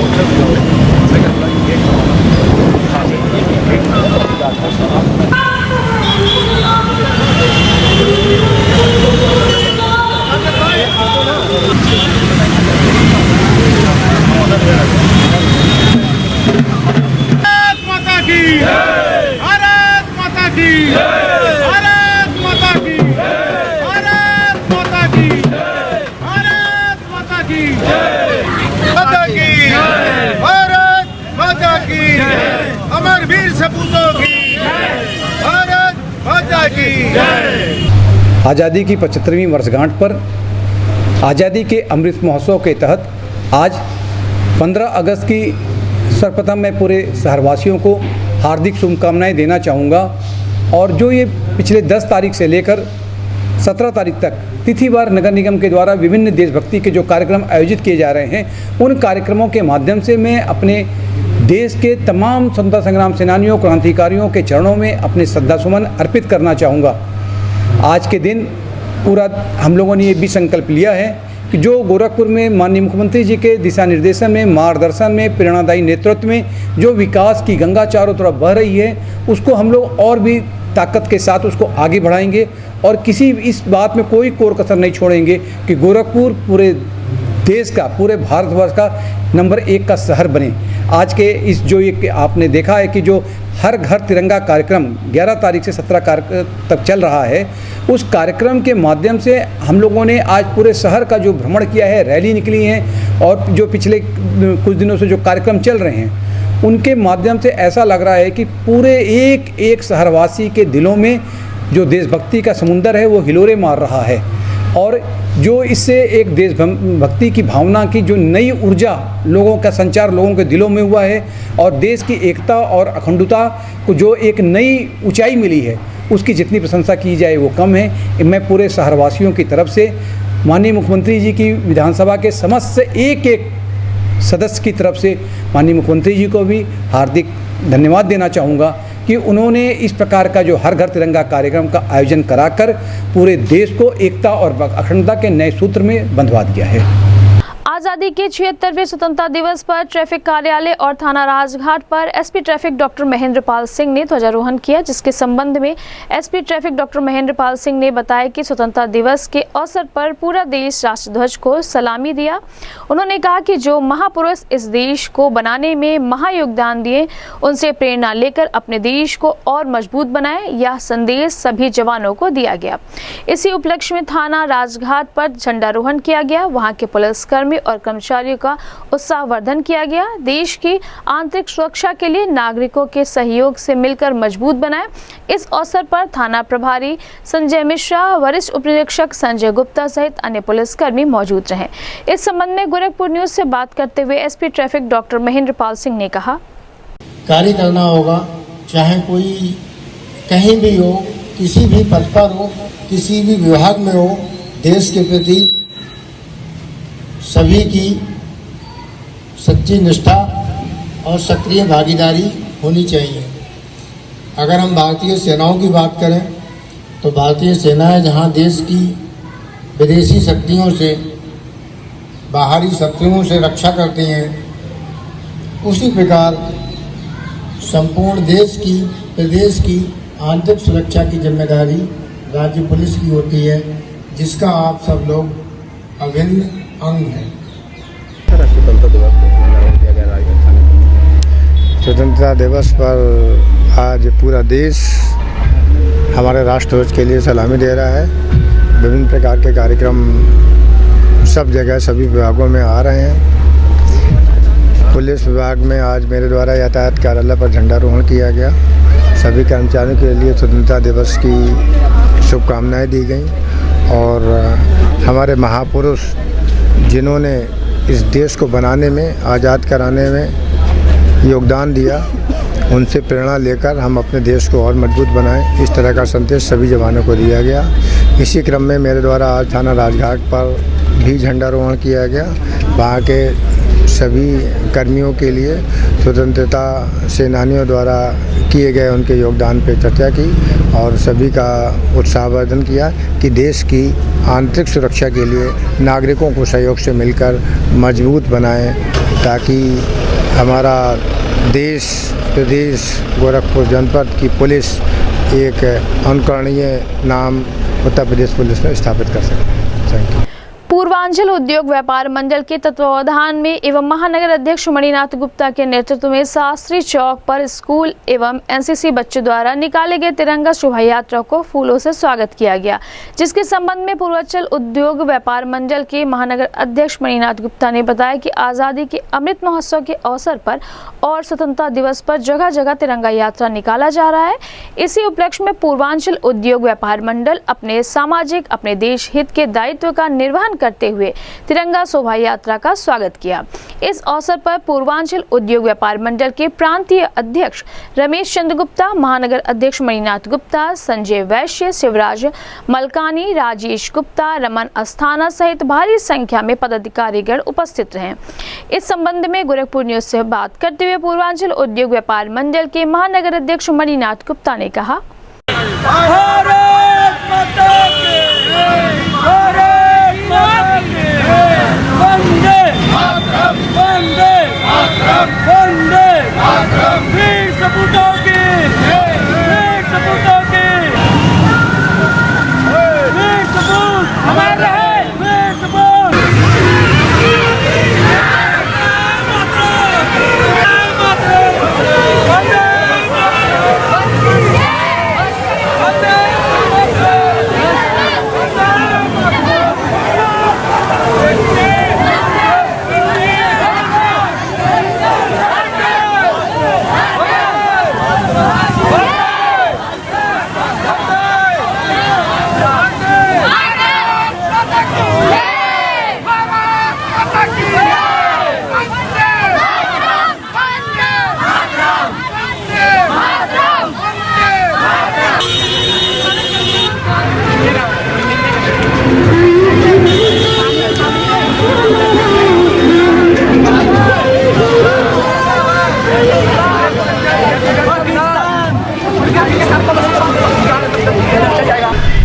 [SPEAKER 16] आज़ादी की 75वीं वर्षगांठ पर आज़ादी के अमृत महोत्सव के तहत आज 15 अगस्त की सर्वप्रथम मैं पूरे शहरवासियों को हार्दिक शुभकामनाएं देना चाहूँगा। और जो ये पिछले 10 तारीख से लेकर 17 तारीख तक तिथिवार नगर निगम के द्वारा विभिन्न देशभक्ति के जो कार्यक्रम आयोजित किए जा रहे हैं, उन कार्यक्रमों के माध्यम से मैं अपने देश के तमाम स्वतंत्रता संग्राम सेनानियों, क्रांतिकारियों के चरणों में अपने श्रद्धा सुमन अर्पित करना चाहूँगा। आज के दिन पूरा हम लोगों ने ये भी संकल्प लिया है कि जो गोरखपुर में माननीय मुख्यमंत्री जी के दिशा निर्देशन में, मार्गदर्शन में, प्रेरणादायी नेतृत्व में जो विकास की गंगा चारों तरफ बह रही है, उसको हम लोग और भी ताकत के साथ उसको आगे बढ़ाएंगे और किसी इस बात में कोई कोर कसर नहीं छोड़ेंगे कि गोरखपुर पूरे देश का, पूरे भारतवर्ष का नंबर 1 का शहर बने। आज के इस जो एक आपने देखा है कि जो हर घर तिरंगा कार्यक्रम 11 तारीख से 17 तक चल रहा है, उस कार्यक्रम के माध्यम से हम लोगों ने आज पूरे शहर का जो भ्रमण किया है, रैली निकली है और जो पिछले कुछ दिनों से जो कार्यक्रम चल रहे हैं, उनके माध्यम से ऐसा लग रहा है कि पूरे एक शहरवासी के दिलों में जो देशभक्ति का समुंदर है वो हिलोरे मार रहा है और जो इससे एक देशभक्ति की भावना की जो नई ऊर्जा लोगों का संचार लोगों के दिलों में हुआ है और देश की एकता और अखंडता को जो एक नई ऊंचाई मिली है, उसकी जितनी प्रशंसा की जाए वो कम है। मैं पूरे शहरवासियों की तरफ से माननीय मुख्यमंत्री जी की विधानसभा के समस्त एक सदस्य की तरफ से माननीय मुख्यमंत्री जी को भी हार्दिक धन्यवाद देना चाहूँगा कि उन्होंने इस प्रकार का जो हर घर तिरंगा कार्यक्रम का आयोजन कराकर पूरे देश को एकता और अखंडता के नए सूत्र में बंधवा दिया है।
[SPEAKER 1] आज़ादी के 76वें स्वतंत्रता दिवस पर ट्रैफिक कार्यालय और थाना राजघाट पर SP traffic doctor Mahendra Pal Singh ने ध्वजारोहण किया, जिसके संबंध में SP traffic doctor Mahendra Pal Singh ने बताया कि स्वतंत्रता दिवस के अवसर पर पूरा देश राष्ट्रध्वज को सलामी दिया। उन्होंने कहा कि जो महापुरुष इस देश को बनाने में महायोगदान दिए, उनसे प्रेरणा लेकर अपने देश को और मजबूत बनाए, यह संदेश सभी जवानों को दिया गया। इसी उपलक्ष्य में थाना राजघाट पर झंडारोहण किया गया। वहाँ के पुलिसकर्मी और कर्मचारियों का उत्साहवर्धन किया गया। देश की आंतरिक सुरक्षा के लिए नागरिकों के सहयोग से मिलकर मजबूत बनाए। इस अवसर पर थाना प्रभारी संजय मिश्रा, वरिष्ठ उप निरीक्षक संजय गुप्ता सहित अन्य पुलिसकर्मी मौजूद रहे। इस संबंध में गोरखपुर न्यूज से बात करते हुए SP traffic doctor Mahendra Pal Singh ने कहा,
[SPEAKER 2] कार्य करना होगा, चाहे कोई कहीं भी हो, किसी भी पद पर हो, किसी भी विभाग में हो, देश के प्रति सभी की सच्ची निष्ठा और सक्रिय भागीदारी होनी चाहिए। अगर हम भारतीय सेनाओं की बात करें तो भारतीय सेनाएं जहां देश की विदेशी शक्तियों से, बाहरी शत्रुओं से रक्षा करती हैं, उसी प्रकार संपूर्ण देश की, प्रदेश की आंतरिक सुरक्षा की जिम्मेदारी राज्य पुलिस की होती है, जिसका आप सब लोग अभिन्न अंग हैं।
[SPEAKER 3] स्वतंत्रता दिवस पर आज पूरा देश हमारे राष्ट्र ध्वज के लिए सलामी दे रहा है। विभिन्न प्रकार के कार्यक्रम सब जगह सभी विभागों में आ रहे हैं। पुलिस विभाग में आज मेरे द्वारा यातायात कार्यालय पर झंडारोहण किया गया। सभी कर्मचारियों के लिए स्वतंत्रता दिवस की शुभकामनाएं दी गई और हमारे महापुरुष जिन्होंने इस देश को बनाने में, आज़ाद कराने में योगदान दिया, उनसे प्रेरणा लेकर हम अपने देश को और मजबूत बनाएं, इस तरह का संदेश सभी जवानों को दिया गया। इसी क्रम में मेरे द्वारा आज थाना राजघाट पर भी झंडारोहण किया गया। वहाँ के सभी कर्मियों के लिए स्वतंत्रता सेनानियों द्वारा किए गए उनके योगदान पर चर्चा की और सभी का उत्साहवर्धन किया कि देश की आंतरिक सुरक्षा के लिए नागरिकों को सहयोग से मिलकर मजबूत बनाएं, ताकि हमारा देश, प्रदेश, गोरखपुर जनपद की पुलिस एक अनुकरणीय नाम उत्तर प्रदेश पुलिस में स्थापित कर सके। Thank you.
[SPEAKER 1] पूर्वांचल उद्योग व्यापार मंडल के तत्वावधान में एवं महानगर अध्यक्ष मणिनाथ गुप्ता के नेतृत्व में शास्त्री चौक पर स्कूल एवं एनसीसी बच्चों द्वारा निकाले गए तिरंगा शोभा यात्रा को फूलों से स्वागत किया गया, जिसके संबंध में पूर्वांचल उद्योग व्यापार मंडल के महानगर अध्यक्ष मणिनाथ गुप्ता ने बताया कि आज़ादी के अमृत महोत्सव के अवसर पर और स्वतंत्रता दिवस पर जगह जगह तिरंगा यात्रा निकाला जा रहा है। इसी उपलक्ष्य में पूर्वांचल उद्योग व्यापार मंडल अपने सामाजिक, अपने देश हित के दायित्व का निर्वहन करते हुए तिरंगा शोभा यात्रा का स्वागत किया। इस अवसर पर पूर्वांचल उद्योग व्यापार मंडल के प्रांतीय अध्यक्ष रमेश चंद्र गुप्ता, महानगर अध्यक्ष मणिनाथ गुप्ता, संजय वैश्य, शिवराज मलकानी, राजेश गुप्ता, रमन अस्थाना सहित भारी संख्या में पदाधिकारीगण उपस्थित रहे। इस संबंध में गोरखपुर न्यूज से बात करते हुए पूर्वांचल उद्योग व्यापार मंडल के महानगर अध्यक्ष मणिनाथ गुप्ता ने कहा,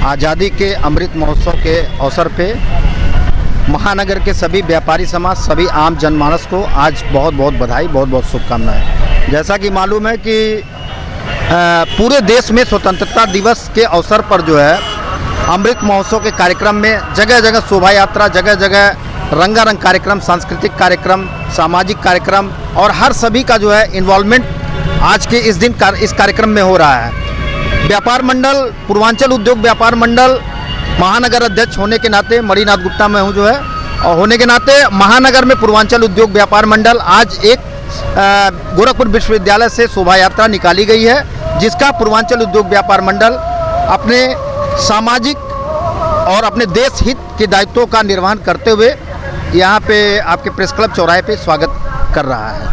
[SPEAKER 7] आज़ादी के अमृत महोत्सव के अवसर पे महानगर के सभी व्यापारी समाज, सभी आम जनमानस को आज बहुत बहुत बधाई, बहुत बहुत शुभकामनाएं। जैसा कि मालूम है कि पूरे देश में स्वतंत्रता दिवस के अवसर पर जो है अमृत महोत्सव के कार्यक्रम में जगह जगह शोभा यात्रा, जगह जगह रंगारंग कार्यक्रम, सांस्कृतिक कार्यक्रम, सामाजिक कार्यक्रम और हर सभी का जो है इन्वॉल्वमेंट आज के इस दिन इस कार्यक्रम में हो रहा है। व्यापार मंडल, पूर्वांचल उद्योग व्यापार मंडल महानगर अध्यक्ष होने के नाते मणिनाथ गुप्ता मैं हूँ जो है, होने के नाते महानगर में पूर्वांचल उद्योग व्यापार मंडल आज एक गोरखपुर विश्वविद्यालय से शोभा यात्रा निकाली गई है, जिसका पूर्वांचल उद्योग व्यापार मंडल अपने सामाजिक और अपने देश हित के दायित्वों का निर्वहन करते हुए यहाँ पे आपके प्रेस क्लब चौराहे पे स्वागत कर रहा है।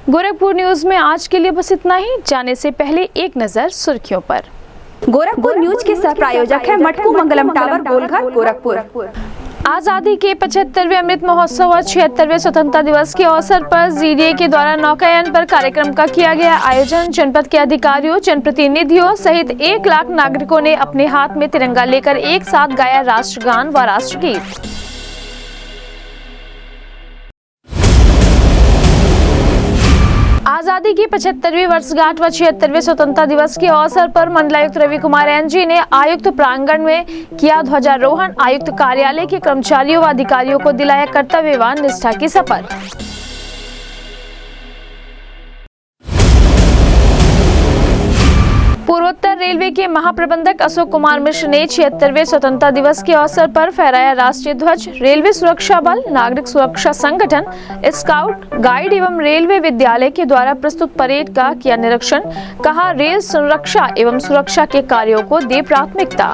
[SPEAKER 1] गोरखपुर न्यूज में आज के लिए बस इतना ही। जाने से पहले एक नजर सुर्खियों पर।
[SPEAKER 8] गोरखपुर न्यूज के सह प्रायोजक है मटकू मंगलम टावर गोलघर गोरखपुर।
[SPEAKER 1] आजादी के 75वें अमृत महोत्सव और 76वें स्वतंत्रता दिवस के अवसर पर जीडीए के द्वारा नौकायन पर कार्यक्रम का किया गया आयोजन। जनपद के अधिकारियों, जनप्रतिनिधियों सहित 1 लाख नागरिकों ने अपने हाथ में तिरंगा लेकर एक साथ गाया राष्ट्रगान व राष्ट्रगीत। आजादी की 75वीं वर्षगांठ व 76वें स्वतंत्रता दिवस के अवसर पर मंडलायुक्त रवि कुमार एनजी ने आयुक्त प्रांगण में किया ध्वजारोहण। आयुक्त कार्यालय के कर्मचारियों व अधिकारियों को दिलाया कर्तव्यवान निष्ठा की शपथ। पूर्वोत्तर रेलवे के महाप्रबंधक अशोक कुमार मिश्र ने 76वें स्वतंत्रता दिवस के अवसर पर फहराया राष्ट्रीय ध्वज। रेलवे सुरक्षा बल, नागरिक सुरक्षा संगठन, स्काउट गाइड एवं रेलवे विद्यालय के द्वारा प्रस्तुत परेड का किया निरीक्षण। कहा, रेल संरक्षा एवं सुरक्षा के कार्यों को दे प्राथमिकता।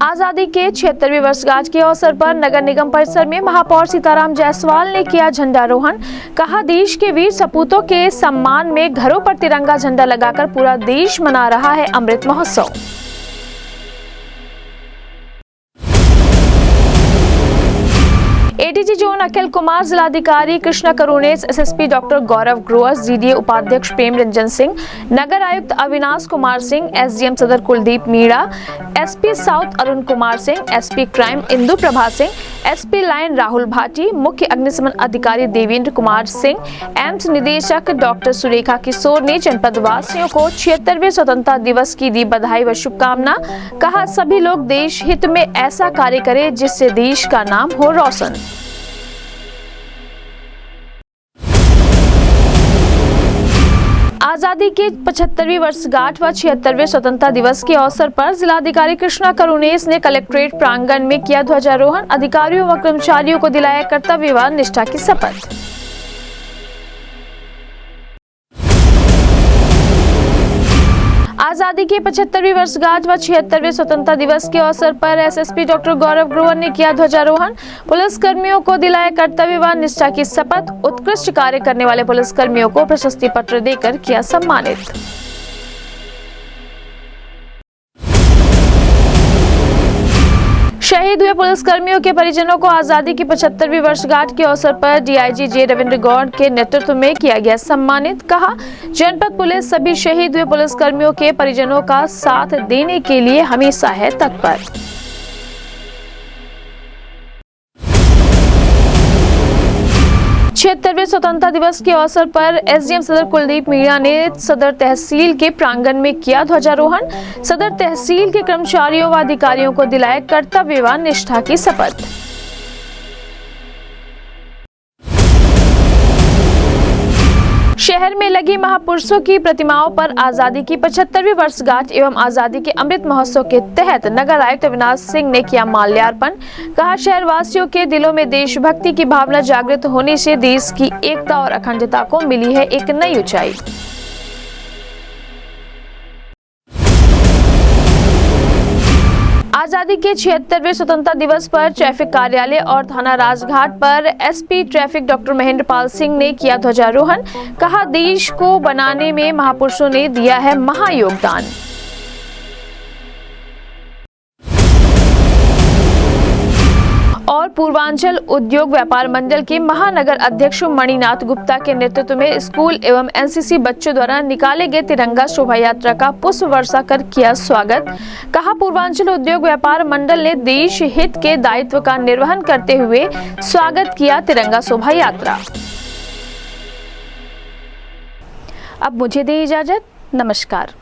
[SPEAKER 1] आजादी के 76वीं वर्षगांठ के अवसर पर नगर निगम परिसर में महापौर सीताराम जायसवाल ने किया झंडारोहण। कहा, देश के वीर सपूतों के सम्मान में घरों पर तिरंगा झंडा लगाकर पूरा देश मना रहा है अमृत महोत्सव। एडीजी जोन अखिल कुमार, जिलाधिकारी कृष्णा करुणेस, एसएसपी डॉक्टर गौरव ग्रोअस, जीडीए उपाध्यक्ष प्रेम रंजन सिंह, नगर आयुक्त अविनाश कुमार सिंह, एसडीएम सदर Kuldeep Meena, SP south Arun Kumar Singh, SP crime Indu Prabha Singh, SP line Rahul Bhati, मुख्य अग्निशमन अधिकारी देवेंद्र कुमार सिंह, एम्स निदेशक डॉक्टर सुरेखा किशोर ने जनपद वासियों को 76वें स्वतंत्रता दिवस की दी बधाई व शुभकामना। कहा, सभी लोग देश हित में ऐसा कार्य करें जिससे देश का नाम हो रोशन। आजादी के 75वीं वर्षगांठ व 76वें स्वतंत्रता दिवस के अवसर पर जिलाधिकारी कृष्णा करुणेस ने कलेक्ट्रेट प्रांगण में किया ध्वजारोहण। अधिकारियों व कर्मचारियों को दिलाया कर्तव्यवान निष्ठा की शपथ। आजादी के 75वीं वर्षगांठ व 76वें स्वतंत्रता दिवस के अवसर पर एसएसपी डॉक्टर गौरव ग्रोअर ने किया ध्वजारोहण। पुलिस कर्मियों को दिलाया कर्तव्यवान निष्ठा की शपथ। उत्कृष्ट कार्य करने वाले पुलिस कर्मियों को प्रशस्ति पत्र देकर किया सम्मानित। शहीद हुए पुलिसकर्मियों के परिजनों को आजादी की 75वीं वर्षगांठ के अवसर पर डीआईजी जे रविंद्र गौड़ के नेतृत्व में किया गया सम्मानित। कहा, जनपद पुलिस सभी शहीद हुए पुलिसकर्मियों के परिजनों का साथ देने के लिए हमेशा है तत्पर। 76वें स्वतंत्रता दिवस के अवसर पर एसडीएम सदर कुलदीप मीणा ने सदर तहसील के प्रांगण में किया ध्वजारोहण। सदर तहसील के कर्मचारियों व अधिकारियों को दिलाया कर्तव्यवान निष्ठा की शपथ। शहर में लगी महापुरुषों की प्रतिमाओं पर आजादी की 75वीं वर्षगांठ एवं आजादी के अमृत महोत्सव के तहत नगर आयुक्त अविनाश सिंह ने किया माल्यार्पण। कहा, शहरवासियों के दिलों में देशभक्ति की भावना जागृत होने से देश की एकता और अखंडता को मिली है एक नई ऊंचाई। आजादी के 76वें स्वतंत्रता दिवस पर ट्रैफिक कार्यालय और थाना राजघाट पर SP traffic doctor Mahendra Pal Singh ने किया ध्वजारोहण। कहा, देश को बनाने में महापुरुषों ने दिया है महायोगदान। और पूर्वांचल उद्योग व्यापार मंडल के महानगर अध्यक्ष मणिनाथ गुप्ता के नेतृत्व में स्कूल एवं एनसीसी बच्चों द्वारा निकाले गए तिरंगा शोभा यात्रा का पुष्प वर्षा कर किया स्वागत। कहा, पूर्वांचल उद्योग व्यापार मंडल ने देश हित के दायित्व का निर्वहन करते हुए स्वागत किया तिरंगा शोभा यात्रा। अब मुझे दें इजाजत, नमस्कार।